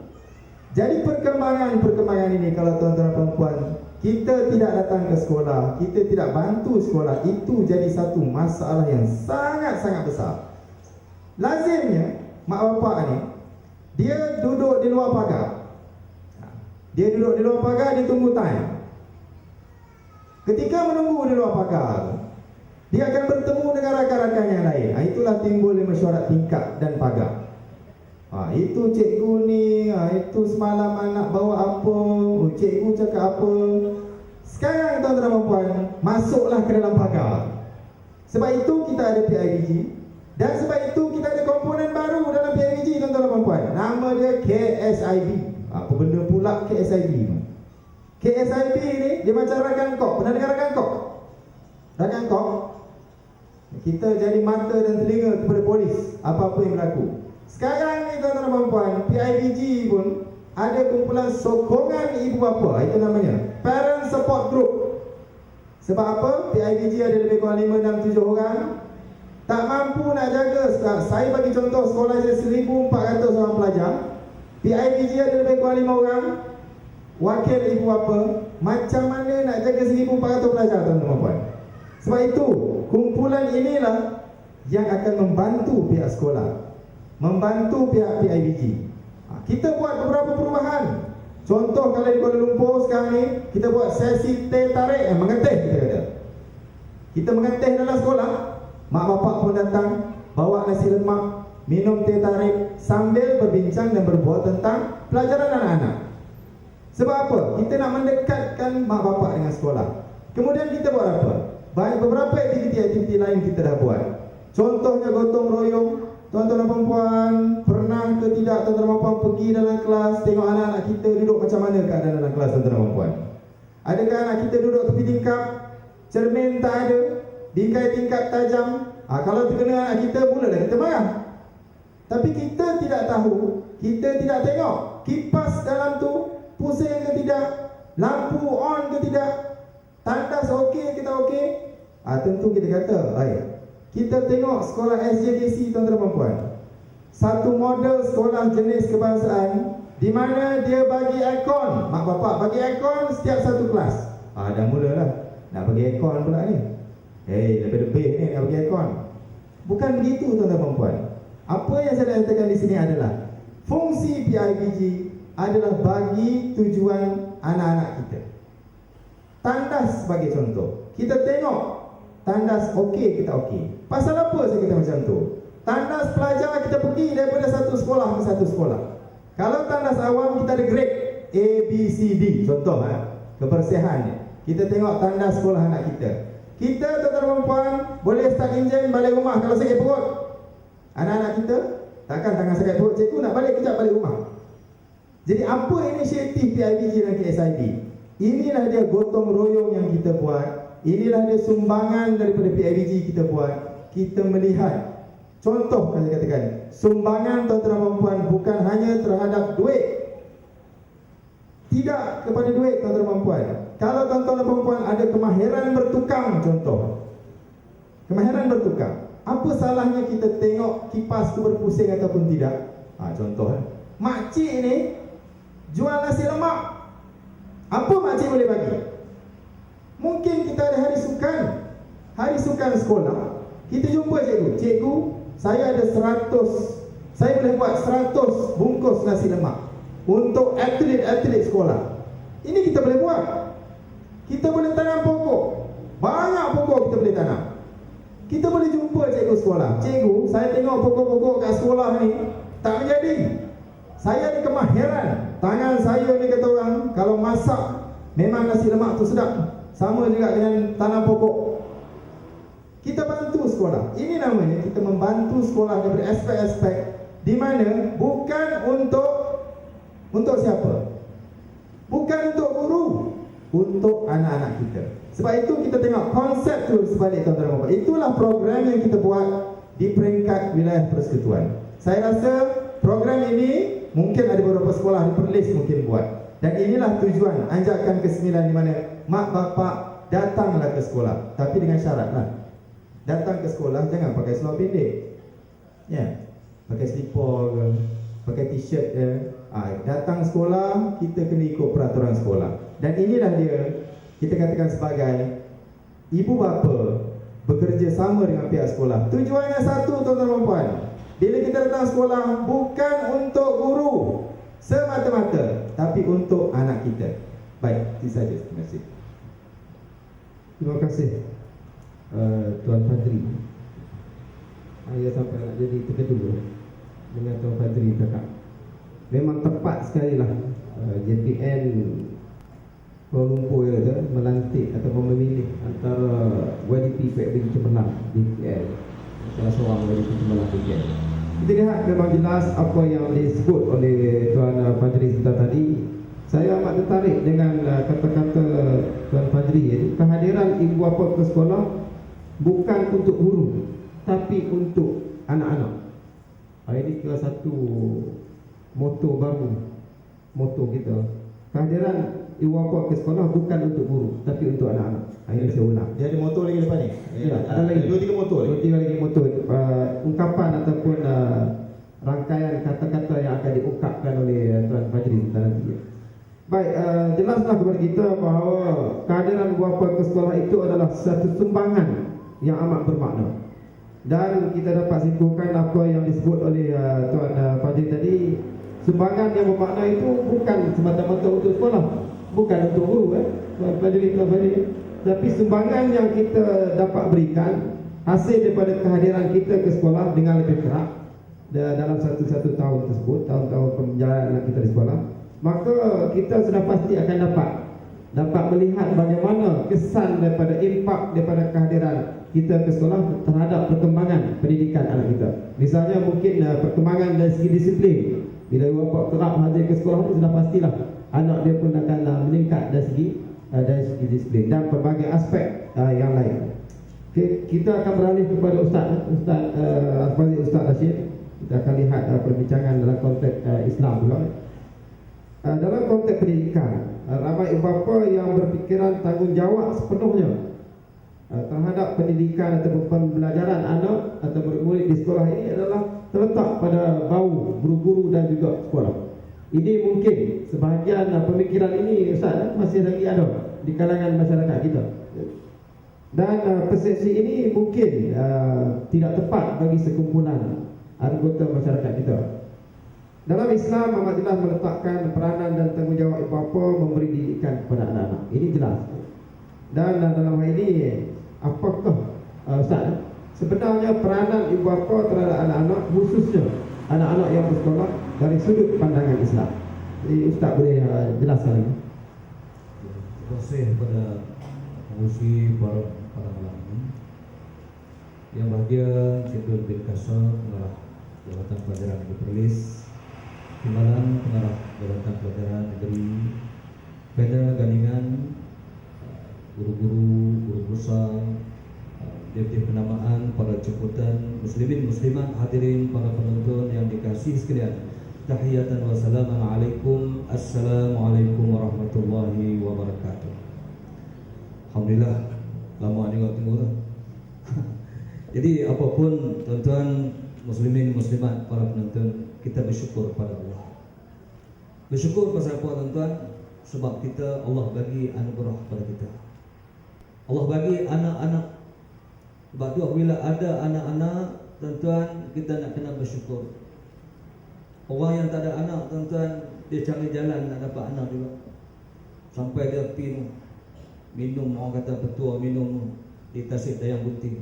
Jadi perkembangan ini, kalau tuan-tuan dan puan, kita tidak datang ke sekolah, kita tidak bantu sekolah, itu jadi satu masalah yang sangat-sangat besar. Lazimnya mak bapak ni, dia duduk di luar pagar. Dia tunggu time. Ketika menunggu di luar pagar, dia akan bertemu dengan rakan-rakan yang lain. Itulah timbul mesyuarat tingkap dan pagar. Itu cikgu ni, itu semalam anak bawa apa, cikgu cakap apa. Sekarang tuan-tuan dan puan, masuklah ke dalam pagar. Sebab itu kita ada PIBG. Dan sebab itu kita ada komponen baru dalam PIBG, tuan-tuan dan puan. Nama dia KSIB. Apa benda pula KSIB? KSIB ni dia macam rakan kok. Pernah dengar rakan kok? Rakan kok, kita jadi mata dan telinga kepada polis apa-apa yang berlaku. Sekarang ni tuan-tuan dan puan, PIBG pun ada kumpulan sokongan ibu bapa. Itu namanya Parent Support Group. Sebab apa? PIBG ada lebih kurang 5, 6, 7 orang. Tak mampu nak jaga. Saya bagi contoh, sekolah saya 1,400 orang pelajar. PIBG ada lebih kurang 5 orang. Wakil ibu bapa, macam mana nak jaga 1,400 pelajar, tuan-tuan dan puan? Sebab itu, kumpulan inilah yang akan membantu pihak sekolah, membantu pihak PIBG. Kita buat beberapa perubahan. Contoh, kalau di Kuala Lumpur sekarang ni, kita buat sesi teh tarik, mengetih kita kata. Kita mengetih dalam sekolah. Mak bapak pun datang, bawa nasi lemak, minum teh tarik, sambil berbincang dan berbual tentang pelajaran anak-anak. Sebab apa? Kita nak mendekatkan mak bapak dengan sekolah. Kemudian kita buat apa? Banyak beberapa aktiviti lain kita dah buat. Contohnya gotong royong. Tuan-tuan dan puan, pernah ke tidak tuan-tuan dan puan pergi dalam kelas, tengok anak-anak kita duduk macam mana keadaan dalam kelas, tuan-tuan dan puan? Adakah anak kita duduk tepi tingkap, cermin tak ada, bingkai tingkap tajam? Kalau terkena anak kita, mulalah kita marah. Tapi kita tidak tahu, kita tidak tengok kipas dalam tu pusing ke tidak, lampu on ke tidak, tandas okey ke tak okey. Tentu kita kata, kita tengok sekolah SJKC, tuan-tuan dan puan. Satu model sekolah jenis kebangsaan di mana dia bagi aircon. Mak bapak bagi aircon setiap satu kelas. Dah mulalah nak bagi aircon pula ni. Lebih-lebih ni nak bagi aircon. Bukan begitu, tuan-tuan dan puan. Apa yang saya nak katakan di sini adalah fungsi PIBG adalah bagi tujuan anak-anak kita. Tandas sebagai contoh. Kita tengok tandas okey kita okey. Pasal apa saya kata macam tu? Tandas pelajar kita pergi daripada satu sekolah ke satu sekolah. Kalau tandas awam kita ada grade A, B, C, D. Contoh kebersihan ni. Kita tengok tandas sekolah anak kita. Kita tuan-tuan dan puan boleh start enjin balik rumah kalau sakit perut. Anak-anak kita takkan tangan sakit perut, cikgu nak balik kejap balik rumah. Jadi apa inisiatif PIBG dan KSIB? Inilah dia gotong royong yang kita buat. Inilah dia sumbangan daripada PIBG kita buat. Kita melihat contoh, kalau saya katakan, sumbangan tuan-tuan dan puan bukan hanya terhadap duit. Tidak kepada duit, tuan-tuan dan puan. kalau tuan-tuan dan puan-puan ada kemahiran bertukang, contoh kemahiran bertukang, apa salahnya kita tengok kipas tu berpusing ataupun tidak? Contoh, makcik ni jual nasi lemak, apa makcik boleh bagi? Mungkin kita ada hari sukan sekolah, kita jumpa cikgu, saya ada 100, saya boleh buat 100 bungkus nasi lemak untuk atlet-atlet sekolah. Ini kita boleh buat. Kita boleh tanam pokok, banyak pokok kita boleh tanam. Kita boleh jumpa cikgu sekolah, cikgu, saya tengok pokok-pokok kat sekolah ni tak menjadi. Saya ada kemahiran, tangan saya ni kata orang, kalau masak memang nasi lemak tu sedap. Sama juga dengan tanam pokok. Kita bantu sekolah. Ini namanya kita membantu sekolah dari aspek-aspek di mana bukan untuk siapa? Bukan untuk guru, untuk anak-anak kita. Sebab itu kita tengok konsep tu sebalik, tuan-tuan dan puan. Itulah program yang kita buat di peringkat wilayah persekutuan. Saya rasa program ini mungkin ada beberapa sekolah di Perlis mungkin buat. Dan inilah tujuan anjakan ke-9 di mana mak bapak datanglah ke sekolah, tapi dengan syaratlah. Datang ke sekolah jangan pakai seluar pendek. Ya. Pakai slipper ke, pakai t-shirt ke. Datang sekolah kita kena ikut peraturan sekolah. Dan inilah dia kita katakan sebagai ibu bapa bekerja sama dengan pihak sekolah. Tujuannya satu, tuan-tuan dan puan. Bila kita datang sekolah bukan untuk guru semata-mata, tapi untuk anak kita. Baik, itu saja. Terima kasih. Terima kasih Tuan Fadri. Saya sampai nak jadi terkejut dengan Tuan Fadri cakap. Memang tepat sekali lah JPN Kuala Lumpur tu melantik ataupun memilih antara YDP PKP Cemerlang DPL, salah seorang YDP Cemerlang DPL. Kita lihat memang jelas apa yang disebut oleh Tuan Fadri sebentar tadi. Saya amat tertarik dengan kata-kata Tuan Fadri, iaitu kehadiran ibu bapa ke sekolah bukan untuk guru tapi untuk anak-anak. Ini salah satu moto baru, moto kita. Kehadiran ibu bapa ke sekolah bukan untuk guru tapi untuk anak-anak. Ini saya ulang. Dia ada motor lagi depan ni. Ya, ada lagi 2-3 motor lagi. 2-3 lagi motor. Ungkapan ataupun rangkaian kata-kata yang akan diungkapkan oleh Tuan Fajri nanti. Baik, jelaslah kepada kita bahawa kehadiran ibu bapa ke sekolah itu adalah satu sumbangan yang amat bermakna. Dan kita dapat simpulkan apa yang disebut oleh Tuan Fajri tadi, sumbangan yang bermakna itu bukan semata-mata untuk sekolah, bukan untuk guru, Tuan Fajri, tapi sumbangan yang kita dapat berikan hasil daripada kehadiran kita ke sekolah dengan lebih kerap dalam satu tahun tersebut, tahun-tahun perjalanan kita di sekolah, maka kita sudah pasti akan dapat melihat bagaimana kesan daripada impak daripada kehadiran kita ke sekolah terhadap perkembangan pendidikan anak kita. Misalnya mungkin perkembangan dari segi disiplin. Bila bapa kerap hadir ke sekolah itu sudah pastilah anak dia pun akan meningkat dari segi disiplin dan pelbagai aspek yang lain. Okay, kita akan beralih kepada Ustaz Rashid. Kita akan lihat perbincangan dalam konteks Islam pula. Dalam konteks pendidikan, ramai ibu bapa yang berfikiran tanggungjawab sepenuhnya terhadap pendidikan ataupun pembelajaran anak atau murid di sekolah ini adalah terletak pada bau guru-guru dan juga sekolah. Ini mungkin sebahagian pemikiran ini Ustaz masih lagi ada di kalangan masyarakat kita. Dan persepsi ini mungkin tidak tepat bagi sekumpulan anggota masyarakat kita. Dalam Islam, amat jelas meletakkan peranan dan tanggungjawab ibu bapa memberi didikan kepada anak-anak. Ini jelas. Dan dalam hal ini, apakah Ustaz, sebenarnya peranan ibu bapa terhadap anak-anak, khususnya anak-anak yang bersekolah dari sudut pandangan Islam? Jadi Ustaz boleh jelaskan lagi. Terima kasih kepada pengurusi para malam ini. Yang bahagia Syedul bin Kasar, pengarah Jabatan Pelajaran Negeri Perlis, Timbalan pengarah Jabatan Pelajaran Negeri Peda Ganingan, guru-guru, guru besar, Deputi Penamaan, para jemputan, muslimin, muslimat, hadirin, para penonton yang dikasihi sekalian. Tahiyatan wa salaman alaikum. Assalamualaikum warahmatullahi wabarakatuh. Alhamdulillah, lama juga tunggu tu. Jadi apapun tuan-tuan muslimin muslimat para penonton, kita bersyukur pada Allah. Bersyukur pasal apa tuan-tuan? Sebab kita, Allah bagi anugerah pada kita. Allah bagi anak-anak. Sebab tu apabila ada anak-anak, tuan-tuan, kita nak kena bersyukur. Orang yang tak ada anak, tuan-tuan, dia cari jalan nak dapat anak juga. Sampai dia minum, orang kata petua, minum di tasik dayang bunting.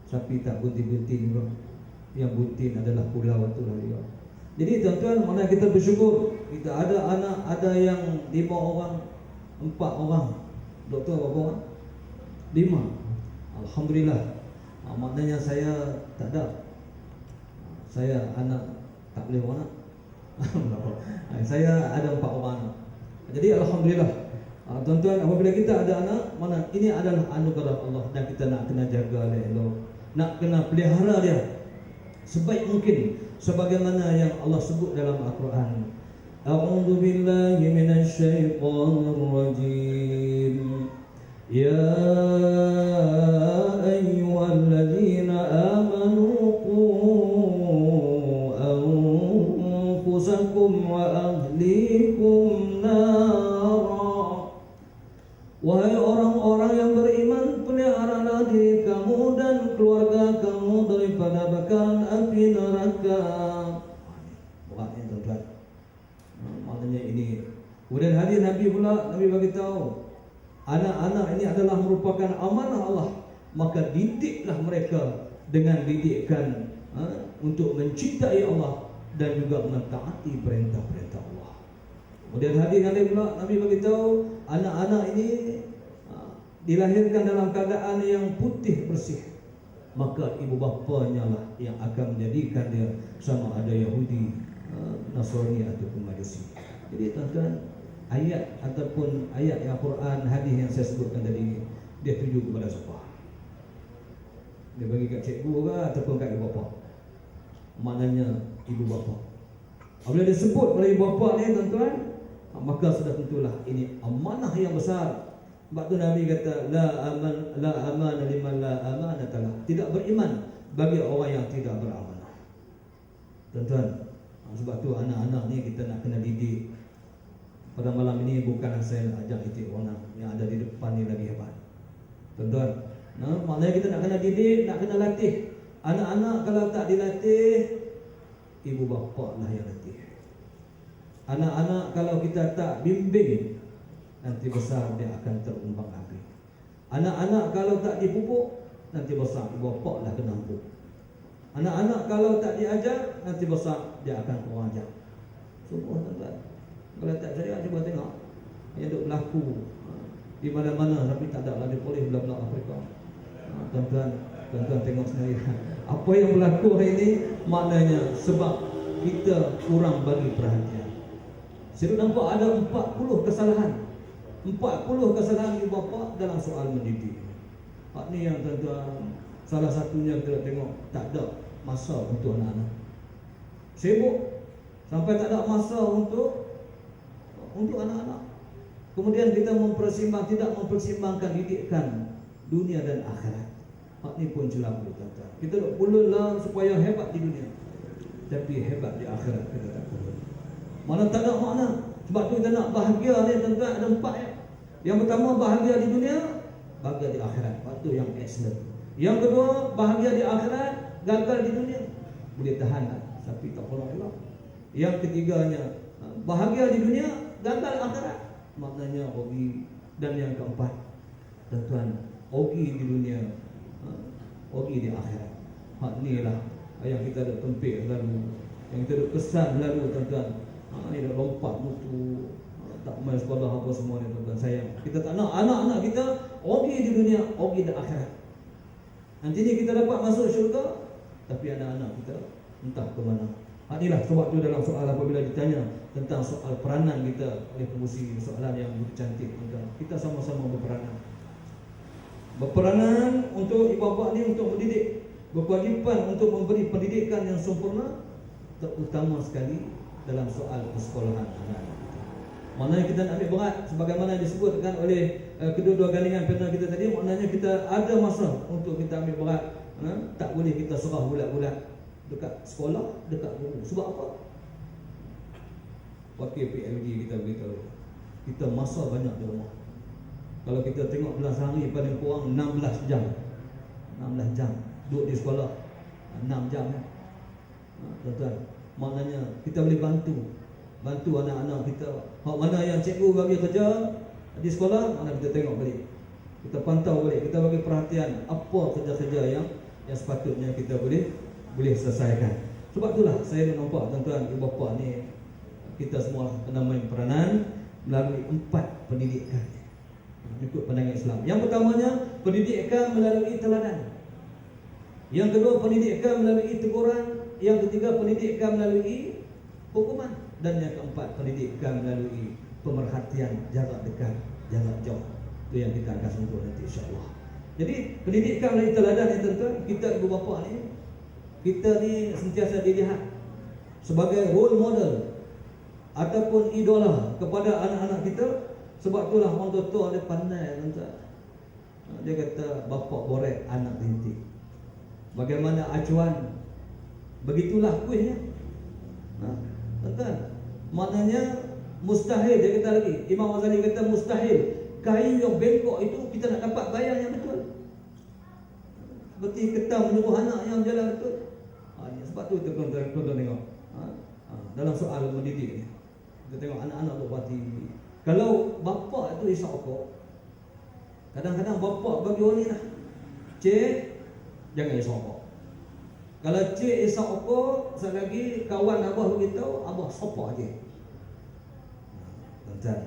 Sapi tak bunting-bunting juga. Yang bunting adalah pulau itu lah juga. Jadi tuan-tuan, mana kita bersyukur. Kita ada anak, ada yang 5 orang, 4 orang. Doktor berapa orang? 5. Alhamdulillah. Maknanya saya tak ada. Saya anak tak boleh anak. Saya ada 4 orang anak. Jadi Alhamdulillah. Tuan-tuan, apabila kita ada anak, mana ini adalah anugerah Allah dan kita nak kena jaga dia elok. Nak kena pelihara dia sebaik mungkin sebagaimana yang Allah sebut dalam Al-Quran. A'udzu billahi minasy syaithanir rajim. Ya ayyuhalladzina amanu qu anfusakum wa ahlikum nara. Wahai orang-orang yang beriman, peliharalah diri kamu dan keluarga kamu daripada bakaran api neraka. Beratnya tuan-tuan. Maknanya ini. Kemudian hadis Nabi pula, Nabi bagi tahu, anak-anak ini adalah merupakan amanah Allah. Maka didiklah mereka dengan didikan untuk mencintai Allah dan juga mentaati perintah-perintah Allah. Kemudian hadis Nabi pula, Nabi bagi tahu, anak-anak ini dilahirkan dalam keadaan yang putih bersih. Maka ibu bapanya lah yang akan menjadikan dia sama ada Yahudi, Nasrani ataupun Majusi. Jadi tuan-tuan, ayat ataupun ayat yang Quran, hadis yang saya sebutkan tadi ini, dia tuju kepada siapa? Dia bagi kat cikgu ke ataupun kat ibu bapa? Maknanya ibu bapa. Apabila disebut oleh ibu bapa ni tuan-tuan, maka sudah tentulah ini amanah yang besar. Sebab tu Nabi kata la amana liman la amanatalah. Tidak beriman bagi orang yang tidak beramanah. Tuan-tuan, sebab tu anak-anak ni kita nak kena didik. Pada malam ini bukan saya nak ajak didik orang yang ada di depan ni lagi hebat. Tuan-tuan, maknanya kita nak kena didik, nak kena latih. Anak-anak kalau tak dilatih, ibu bapa lah yang latih. Anak-anak kalau kita tak bimbing, nanti besar dia akan terumbang-ambing. Anak-anak kalau tak dipupuk, nanti besar ibu bapa lah kena empuk. Anak-anak kalau tak diajar, nanti besar dia akan kurang ajar. Semua tuan-tuan. Kalau tak syariat, cuba tengok yang duk berlaku di mana-mana, tapi tak ada lah di polis belah-belah Afrika. Tuan-tuan tengok sendiri. Apa yang berlaku hari ini maknanya sebab kita kurang bagi perhatian. Saya nampak ada 40 kesalahan. 40 kesalahan ibu bapa dalam soal mendidik. Hak ni yang tuan-tuan, salah satunya kita tengok tak ada masa untuk anak-anak. Sibuk sampai tak ada masa untuk anak-anak. Kemudian kita tidak mempersimbangkan didikan dunia dan akhirat. Hak ni pun celah tuan-tuan. Kita nak pulunlah supaya hebat di dunia, tapi hebat di akhirat kita tak pulun. Mana tak ada makna. Sebab tu kita nak bahagia ni tuan-tuan, ada 4 ya. Yang pertama bahagia di dunia, bahagia di akhirat. Sebab tu yang excellent. Yang kedua bahagia di akhirat, gagal di dunia, boleh tahan lah, tapi tak pernah elok. Yang ketiganya bahagia di dunia, gagal akhirat, maknanya rugi. Dan yang keempat tuan-tuan, rugi di dunia, rugi di akhirat. Hak ni lah yang kita ada tempik selalu, yang kita ada kesan selalu tuan-tuan. Ni dah lompat mutu, tak main sekolah apa semua ni tuan-tuan. Sayang, kita tak nak anak-anak kita rugi di dunia, rugi di akhirat. Nanti ni kita dapat masuk syurga, tapi anak-anak kita entah ke mana. Inilah sebab tu dalam soal apabila ditanya tentang soal peranan kita oleh pengusi, soalan yang begitu cantik tuan-tuan. Kita sama-sama berperanan. Berperanan untuk ibu bapa ni untuk mendidik, berkewajipan untuk memberi pendidikan yang sempurna, terutama sekali dalam soal persekolahan anak-anak kita. Maknanya kita nak ambil berat sebagaimana disebutkan oleh kedua-dua gandingan panel kita tadi. Maknanya kita ada masa untuk kita ambil berat. Tak boleh kita serah bulat-bulat dekat sekolah, dekat guru. Sebab apa? Wakil PLG kita beritahu, kita masa banyak di rumah. Kalau kita tengok dalam sehari paling kurang 16 jam 16 jam duduk di sekolah, 6 jam ya. Tuan-tuan, maknanya kita boleh bantu anak-anak kita. Hak mana yang cikgu bagi kerja di sekolah, mana kita tengok balik, kita pantau balik, kita bagi perhatian apa kerja-kerja yang sepatutnya kita boleh selesaikan. Sebab itulah saya nampak tuan-tuan ibu bapa ni, kita semua kena main peranan melalui 4 pendidikan ikut pandangan Islam. Yang pertamanya pendidikan melalui teladan, yang kedua pendidikan melalui teguran, yang ketiga pendidikan melalui hukuman, dan yang keempat pendidikan melalui pemerhatian jarak dekat, jarak jauh. Itu yang kita akan sentuh nanti insya-Allah. Jadi pendidikan melalui teladan ni tuan-tuan, kita ibu bapa ni, kita ni sentiasa dilihat sebagai role model ataupun idola kepada anak-anak kita. Sebab itulah orang tua dia pandai tuan-tuan. Dia kata bapak borek anak rintik. Bagaimana acuan, begitulah kuihnya. Tuan-tuan, maknanya mustahil, dia kata lagi, Imam Ghazali kata mustahil kayu yang bengkok itu kita nak dapat bayang yang betul. Seperti ketam menyuruh anak yang jalan betul. Sebab tu tuan-tuan tengok dalam soal mendidik ni, kita tengok anak-anak berparti. Kalau bapa itu isap rokok, kadang-kadang bapa bagi orang ni lah, cik jangan isap rokok. Kalau cik isap rokok, sekali lagi kawan abah beritahu, abah sopak je. Tuan-tuan,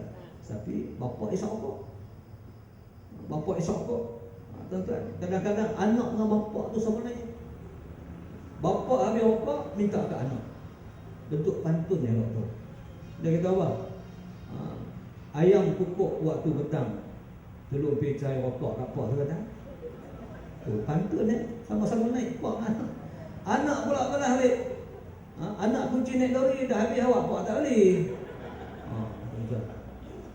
tapi bapa isap rokok, bapa isap rokok. Tuan-tuan, kadang-kadang anak dengan bapa tu sama lain. Bapa ambil rokok, minta ke anak, bentuk pantun yang tu. Dia kata apa? Ayam pupuk waktu petang, telur pecai rokok apa tu kata. Tu pantun sama-sama naik kuat anak. Anak pula belah balik. Anak kunci naik lori dah habis awak pak tak boleh. Tuan-tuan,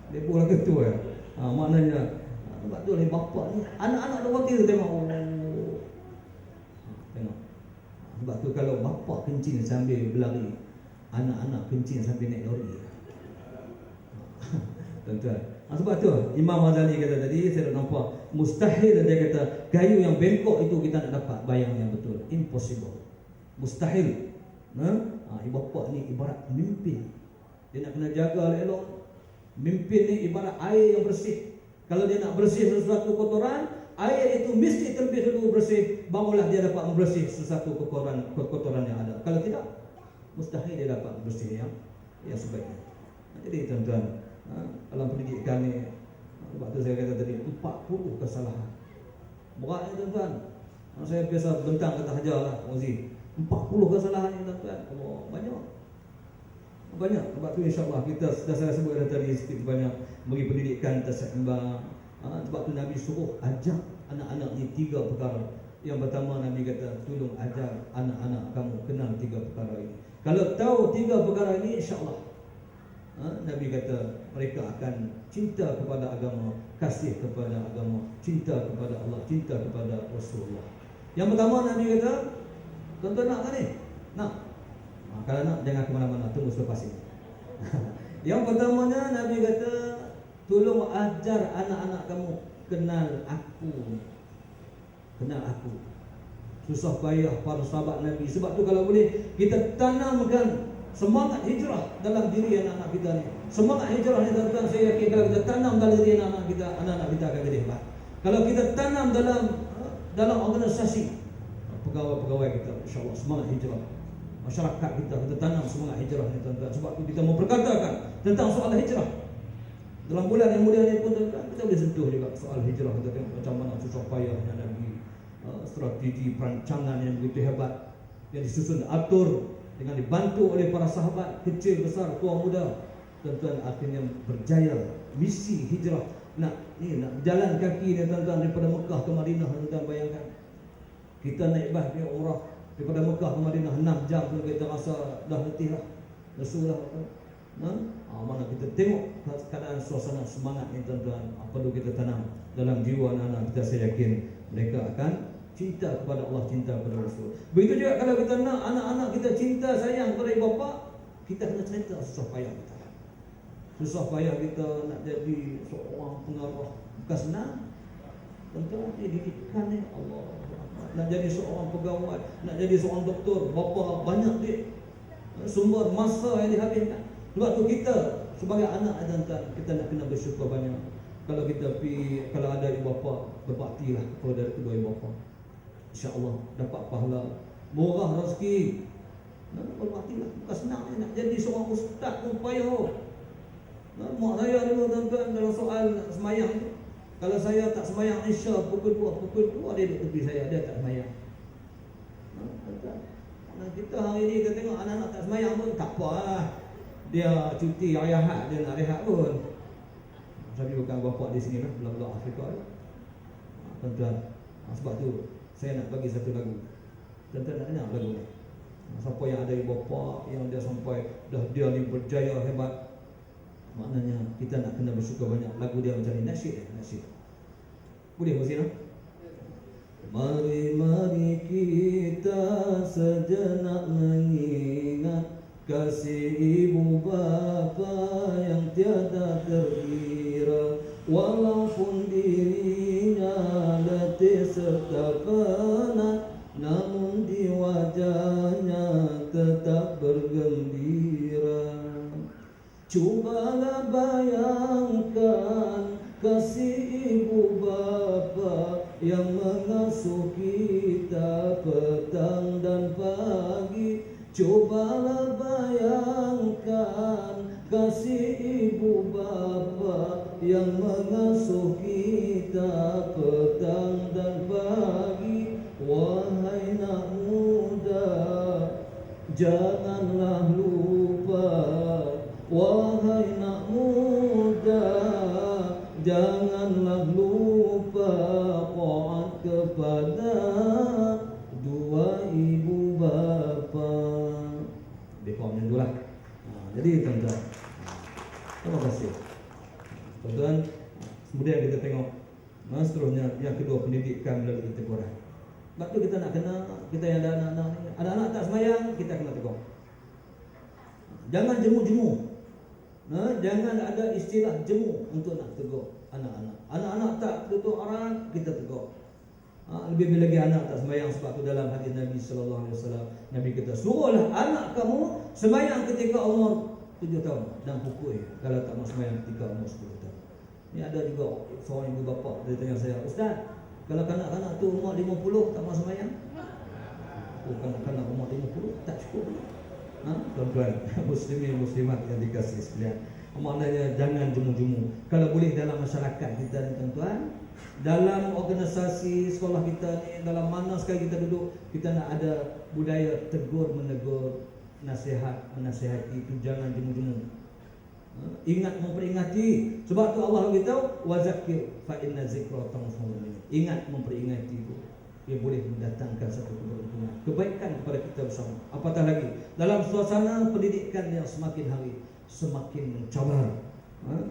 dia pula ketua. Maknanya sebab tu oleh bapa ni, anak-anak tu wakil tengok. Tengok. Sebab tu kalau bapa kencing sambil berlari, anak-anak kencing sambil naik lori. Tuan-tuan, sebab tu Imam Ghazali kata tadi, saya dah nampak mustahil. Dia kata kayu yang bengkok itu kita nak dapat bayang yang betul, impossible, mustahil. Ibu bapa ni ibarat mimpin, dia nak kena jaga elok. Mimpin ni ibarat air yang bersih. Kalau dia nak bersih sesuatu kotoran, air itu mesti terlebih dahulu bersih, barulah dia dapat membersih sesuatu kotoran yang ada. Kalau tidak, mustahil dia dapat bersih yang sebaiknya. Jadi tuan-tuan, dalam pendidikan ni, sebab tu saya kata tadi 40 kesalahan. Berat ni tuan-tuan. Saya biasa bentang kata hajar lah Ozi, 40 kesalahan ni tuan-tuan. Banyak. Sebab tu insya-Allah kita sudah saya sebut tadi sikit banyak bagi pendidikan terseimbang. Sebab tu Nabi suruh ajak anak-anak ni 3 perkara. Yang pertama Nabi kata, tolong ajar anak-anak kamu kenal 3 perkara ini. Kalau tahu 3 perkara ini, insya-Allah Nabi kata mereka akan cinta kepada agama, kasih kepada agama, cinta kepada Allah, cinta kepada Rasulullah. Yang pertama Nabi kata, tuan-tuan nak kan ni? Nak? Kalau nak, jangan ke mana-mana, tunggu selepas ini. Yang pertamanya Nabi kata, tolong ajar anak-anak kamu kenal aku. Kenal aku. Susah payah para sahabat Nabi. Sebab tu kalau boleh kita tanamkan semangat hijrah dalam diri anak-anak kita ni. Semangat hijrah ni tuan-tuan, saya yakin kalau kita tanam dalam diri anak-anak kita akan jadi hebat. Kalau kita tanam dalam organisasi pegawai-pegawai kita, insya-Allah semangat hijrah. Masyarakat kita tanam semangat hijrah ni tuan-tuan. Sebab tu kita memperkatakan tentang soal hijrah. Dalam bulan yang mulia ni pun tuan-tuan, kita boleh sentuh juga soal hijrah. Kita tengok macam mana susah payahnya Nabi, strategi perancangan yang begitu hebat yang disusun atur dengan dibantu oleh para sahabat kecil besar tua muda. Tuan-tuan, akhirnya berjaya misi hijrah. Nak berjalan kaki ni tuan-tuan daripada Mekah ke Madinah. Tuan-tuan bayangkan, kita naik bas pergi umrah daripada Mekah ke Madinah 6 jam tu, kita rasa dah letih lah, lesu lah. Mana kita tengok keadaan suasana semangat ni tuan-tuan, perlu kita tanam dalam jiwa anak-anak kita. Saya yakin mereka akan cinta kepada Allah, cinta kepada Rasul. Begitu juga kalau kita nak anak-anak kita cinta sayang kepada ibu bapa, kita kena cerita susah payah kita. Susah payah kita nak jadi seorang pengarah bukan senang. Tuan-tuan, dia didikan ni Allah. Nak jadi seorang pegawai, nak jadi seorang doktor, berapa banyak dia sumber masa yang dihabiskan. Sebab tu kita sebagai anak tuan-tuan, kita nak kena bersyukur banyak. Kalau kita pergi, kalau ada ibu bapa, berbaktilah kepada kedua ibu bapa. InsyaAllah dapat pahala, murah rezeki. Berbaktilah, bukan senang ni. Nak jadi seorang ustaz pun payah. Mak saya dulu tuan-tuan dalam soal semayang tu, kalau saya tak semayang Isya pukul 2 dia duduk tepi saya, dia tak semayang. Kita hari ni kita tengok anak-anak tak semayang pun tak apa lah. Dia cuti ayahat, dia nak rehat pun. Tapi bukan bapa di sini lah, belah-belah Afrika ni. Tuan-tuan, sebab tu saya nak bagi satu lagu. Tuan-tuan nak dengar lagu ni. Siapa yang ada ibu bapa yang dia sampai dah dia ni berjaya hebat, maknanya kita nak kena bersyukur banyak. Lagu dia macam ni, nasyid. Boleh Husina? Mari kita sejenak mengingat kasih ibu bapa yang tiada terkira. Walaupun dirinya letih serta penat, namun di wajahnya tetap bergembira. Cubalah bayangkan kasih ibu bapa yang mengasuh kita petang dan pagi. Cobalah bayangkan kasih ibu bapa yang mengasuh kita petang dan pagi. Wahai nak muda, janganlah lupa. Wahai nak muda, janganlah lupa taat kepada dua ibu bapa. Dekom yang itulah. Jadi tuan-tuan, terima kasih. Tuan-tuan, kemudian kita tengok seterusnya yang kedua, pendidikan melalui teguran. Sebab tu kita nak kena, kita yang ada anak-anak ni, anak-anak tak semayang, kita kena tegur. Jangan jemu-jemu. Jangan ada istilah jemu untuk nak tegur anak-anak. Anak-anak tak tutup aurat, kita tegur. Lebih lagi anak tak sembahyang. Sebab tu dalam hadis Nabi sallallahu alaihi wasallam, Nabi kata, suruhlah anak kamu sembahyang ketika umur 7 tahun dan pukul kalau tak mau sembahyang ketika umur 10 tahun. Ni ada juga seorang ibu bapa dia tanya saya, Ustaz, kalau kanak-kanak tu umur 50 tak mau sembahyang? Kanak-kanak umur 50 tak cukup. Tuan-tuan, muslimin muslimat yang dikasihi sekalian, maknanya jangan jemu-jemu. Kalau boleh dalam masyarakat kita ni tuan-tuan, dalam organisasi sekolah kita ni, dalam mana sekali kita duduk, kita nak ada budaya tegur menegur, nasihat menasihati. Itu jangan jemu-jemu. Ingat memperingati. Sebab tu Allah beritahu, wazakir fa inna zikra tanfa'ul mu'minin. Ingat memperingati itu, ia boleh mendatangkan satu keberuntungan, kebaikan kepada kita bersama. Apatah lagi dalam suasana pendidikan yang semakin hari semakin mencabar.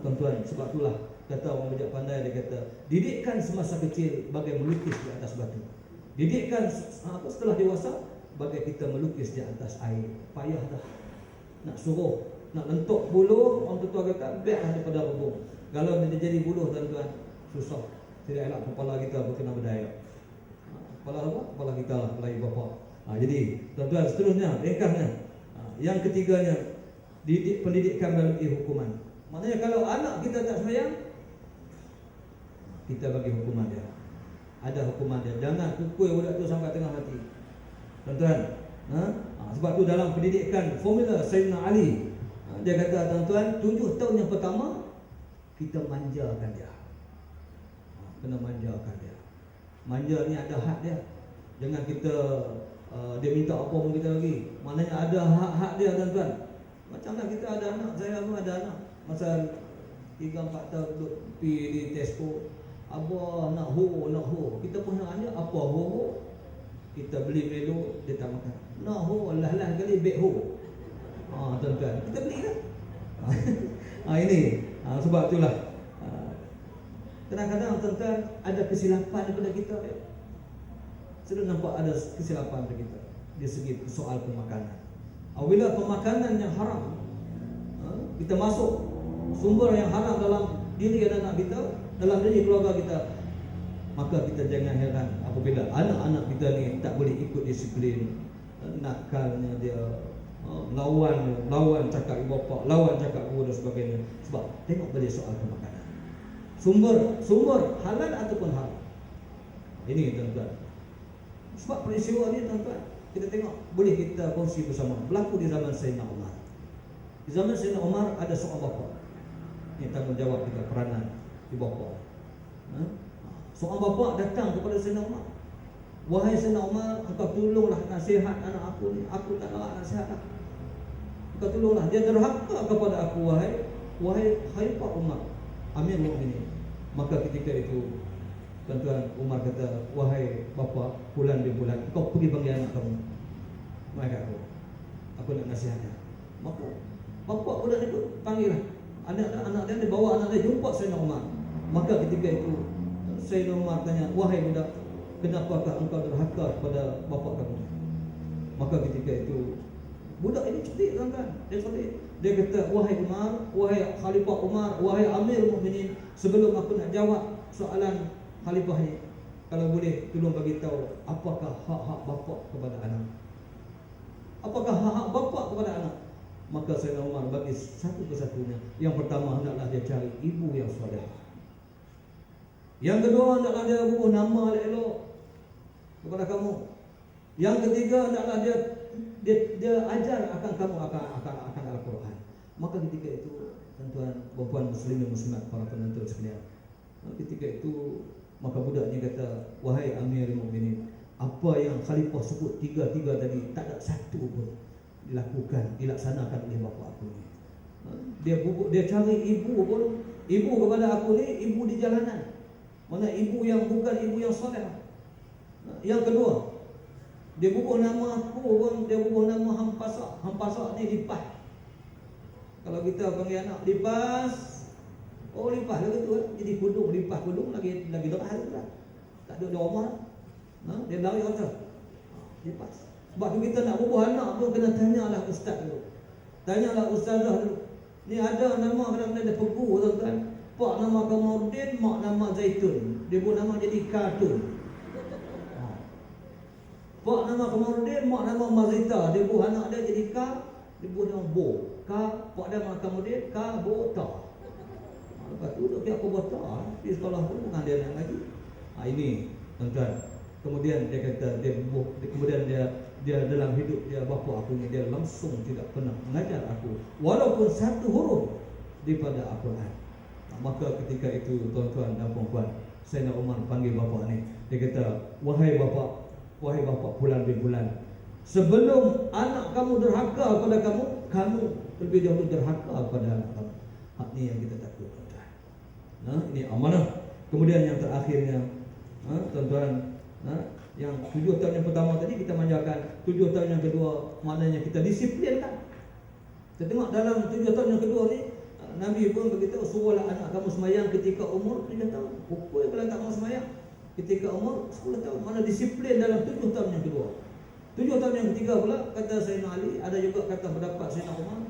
Tuan-tuan, sebab itulah kata orang bijak pandai, dia kata, didikkan semasa kecil bagai melukis di atas batu. Didikkan setelah dewasa bagai kita melukis di atas air. Payah dah. Nak suruh, nak lentuk buluh, orang tua kata biarlah daripada hubung. Kalau dia jadi buluh tuan-tuan, susah. Tidak elak kepala kita berkena berdaya. Kepala apa? Kepala kita lah, kepala ibu bapa. Jadi tuan-tuan, seterusnya, ringkasnya, yang ketiganya, didik pendidikan melalui hukuman. Maknanya kalau anak kita tak sembahyang, kita bagi hukuman dia. Ada hukuman dia. Jangan pukul budak tu sampai tengah mati. Tuan-tuan, sebab tu dalam pendidikan formula Sayyidina Ali, dia kata tuan-tuan, 7 tahun yang pertama kita manjakan dia. Kena manjakan dia. Manja ni ada hak dia. Jangan kita dia minta apa pun kita bagi. Maknanya ada hak-hak dia tuan-tuan. Macamlah kita ada anak, saya pun ada anak. Masa 3-4 tahun duduk pergi di Tesco, abah nak ho. Kita pun nak tanya apa ho. Kita beli Milo, dia tak makan. Nak ho, lah kali beg ho. Tuan-tuan, kita beli kan? Ini sebab itulah kadang-kadang tuan-tuan ada kesilapan daripada kita ya. Sudah nampak ada kesilapan daripada kita di segi soal pemakanan. Apabila pemakanan yang haram, kita masuk sumber yang haram dalam diri anak kita, dalam diri keluarga kita, maka kita jangan heran apabila anak-anak kita ni tak boleh ikut disiplin, nakalnya dia, lawan cakap ibu bapa, lawan cakap guru dan sebagainya. Sebab tengok balik soal pemakanan. Sumber halal ataupun haram. Ini tuan-tuan. Sebab peristiwa ni tuan-tuan, kita tengok boleh kita kongsi bersama. Berlaku di zaman Sayyidina Umar. Di zaman Sayyidina Umar ada seorang bapa. Ini tanggungjawab kita, peranan ibu bapa. Seorang bapa datang kepada Sayyidina Umar. Wahai Sayyidina Umar, engkau tolonglah nasihat anak aku ni. Aku tak nak nasihat aku. Engkau tolonglah. Dia derhaka kepada aku, wahai Khalifah Umar, Amir Mukminin. Maka ketika itu tuan-tuan, Umar kata, wahai bapa Fulan bin Fulan, kau pergi panggil anak kamu. Mari aku nak nasihatnya. Maka bapa budak ni pun panggil lah. Anak dia bawa anak dia jumpa Sayyidina Umar. Maka ketika itu Sayyidina Umar tanya, wahai budak, kenapakah engkau derhaka kepada bapa kamu? Maka ketika itu budak ini cerdik tuan-tuan. Dia cerdik. Dia kata, wahai Umar, wahai Khalifah Umar, wahai Amir Mukminin, sebelum aku nak jawab soalan Khalifah ni, kalau boleh tolong bagi tahu apakah hak-hak bapa kepada anak. Apakah hak-hak bapa kepada anak? Maka Sayyidina Umar bagi satu persatunya. Yang pertama, hendaklah dia cari ibu yang soleh. Yang kedua, hendaklah dia bubuh nama elok kepada kamu. Yang ketiga, hendaklah dia ajar akan kamu akan Al-Quran. Maka ketika itu tuan-tuan, puan-puan muslim dan muslimat, para penonton sekalian, ketika itu maka budaknya kata, wahai Amirul Mukminin, apa yang khalifah sebut tiga-tiga tadi tak ada satu pun dilaksanakan oleh bapa aku ni. Dia cari ibu pun, ibu kepada aku ni ibu di jalanan. Mana ibu yang bukan ibu yang soleh. Yang kedua, dia bubuh nama aku pun, dia bubuh nama Hampasak. Hampasak ni lipas. Kalau kita panggil anak lipas, oh lipas lah gitu. Jadi kudung, lipas kudung lagi deras lah. Tak ada rumah. Dia lari kata lipas. Sebab tu kita nak bubuh anak tu kena tanyalah ustaz dulu. Tanyalah ustazah dulu. Ni ada nama kadang-kadang ada pegu tuan-tuan. Pak nama Kamardin, mak nama Zaitun. Dia buat nama jadi Kartun. Pak nama Kamardin, mak nama Mazita. Dia buat anak dia jadi Ka, dia buat nama Bo. Ka, pak dia nama Kamardin, Ka, Bo, Ta. Lepas tu duk pihak Kobota di sekolah tu bukan dia nak ngaji. Ini tuan-tuan. Kemudian dia kata kemudian dia dalam hidup dia bapa aku ni dia langsung tidak pernah mengajar aku walaupun satu huruf daripada Al-Quran. Maka ketika itu tuan-tuan dan puan-puan, Sayyidina Umar panggil bapa ni. Dia kata, wahai bapa Fulan bin Fulan, sebelum anak kamu derhaka kepada kamu lebih dahulu derhaka kepada anak kamu. Hak ni yang kita takut tuan-tuan. Ini amanah. Kemudian yang terakhirnya, tuan-tuan, yang 7 tahun yang pertama tadi kita manjakan, 7 tahun yang kedua maknanya kita disiplinkan. Kita tengok dalam 7 tahun yang kedua ni, Nabi pun beritahu, suruhlah anak kamu semayang ketika umur 7 tahun. Pukul kalau tak mau semayang ketika umur 10 tahun. Mana disiplin dalam 7 tahun yang kedua. 7 tahun yang ketiga pula, kata Sayyidina Ali, ada juga kata pendapat Sayyidina Umar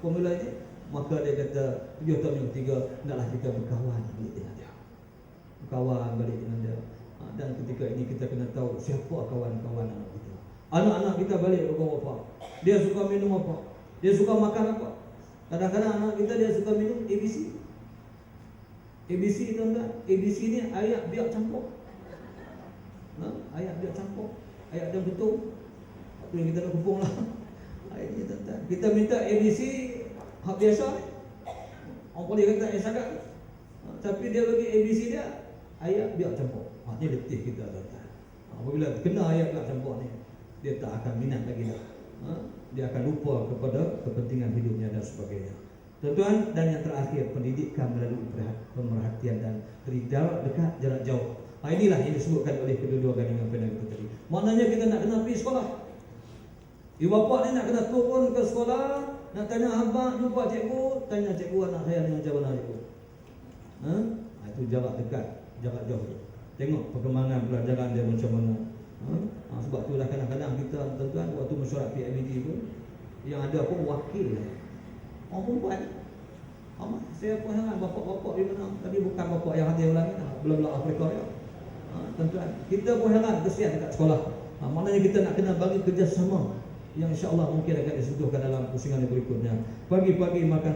formula ini. Maka dia kata 7 tahun yang ketiga hendaklah kita berkawan balik dengan dia. Berkawan balik dengan dia. Dan ketika ini kita kena tahu siapa kawan-kawan anak kita. Anak-anak kita balik ke bapa. Dia suka minum apa? Dia suka makan apa? Kadang-kadang anak kita dia suka minum ABC. ABC tuan-tuan, ABC ni air biak campur. Air biak campur, air dan betul. Apa yang kita nak kupung lah. Ini tuan-tuan. Kita minta ABC hak biasa ni. Orang boleh kata sangat. Tapi dia bagi ABC dia air biak campur. Ini letih kita tuan-tuan. Apabila kena air biak campur ni, dia tak akan minat lagi dah. Dia akan lupa kepada kepentingan hidupnya dan sebagainya. Tuan-tuan, dan yang terakhir, pendidikan melalui pemerhatian dan dari jarak dekat, jarak jauh. Inilah yang disebutkan oleh kedua-dua gandingan pena kita tadi. Maknanya kita nak kena pergi sekolah. Ibu bapa ni nak kena turun ke sekolah Nak tanya abang jumpa cikgu, tanya cikgu anak saya dengan macam mana cikgu. Itu jarak dekat, jarak jauh je. Tengok perkembangan pelajaran dia macam mana. Sebab tu dah kadang-kadang kita tuan-tuan waktu mesyuarat PIBG pun yang ada pun wakil orang perempuan. Saya pun heran bapak-bapak di mana. Tapi bukan bapak yang hadir ulang ni, belah-belah Afrika ya. Tuan-tuan, kita pun heran kesian dekat sekolah. Maknanya kita nak kena bagi kerjasama yang insya-Allah mungkin akan disentuhkan dalam pusingan yang berikutnya. Pagi-pagi makan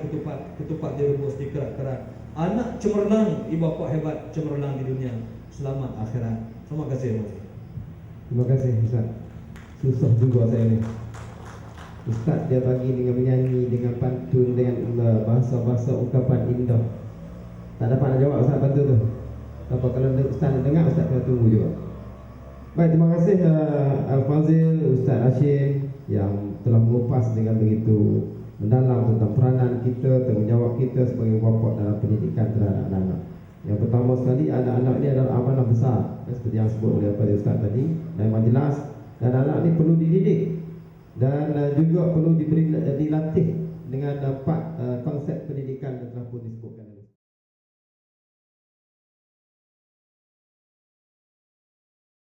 ketupat direbus di kerat-kerat. Anak cemerlang, ibu bapa hebat cemerlang di dunia, selamat akhirat. Terima kasih. Terima kasih Ustaz. Susah juga saya ni. Ustaz dia bagi dengan menyanyi, dengan pantun, dengan bahasa-bahasa ungkapan indah. Tak dapat nak jawab Ustaz pantun tu. Tapi kalau Ustaz nak dengar, Ustaz kena tunggu juga. Baik, terima kasih Al-Fazil, Ustaz Hashim yang telah mengupas dengan begitu mendalam tentang peranan kita, tanggungjawab kita sebagai bapa dalam pendidikan terhadap anak-anak. Yang pertama sekali, anak-anak ini adalah amanah besar, seperti yang disebut oleh Ustaz tadi, dan memang jelas. Dan anak ini perlu dididik dan juga perlu dilatih dengan 4 konsep pendidikan.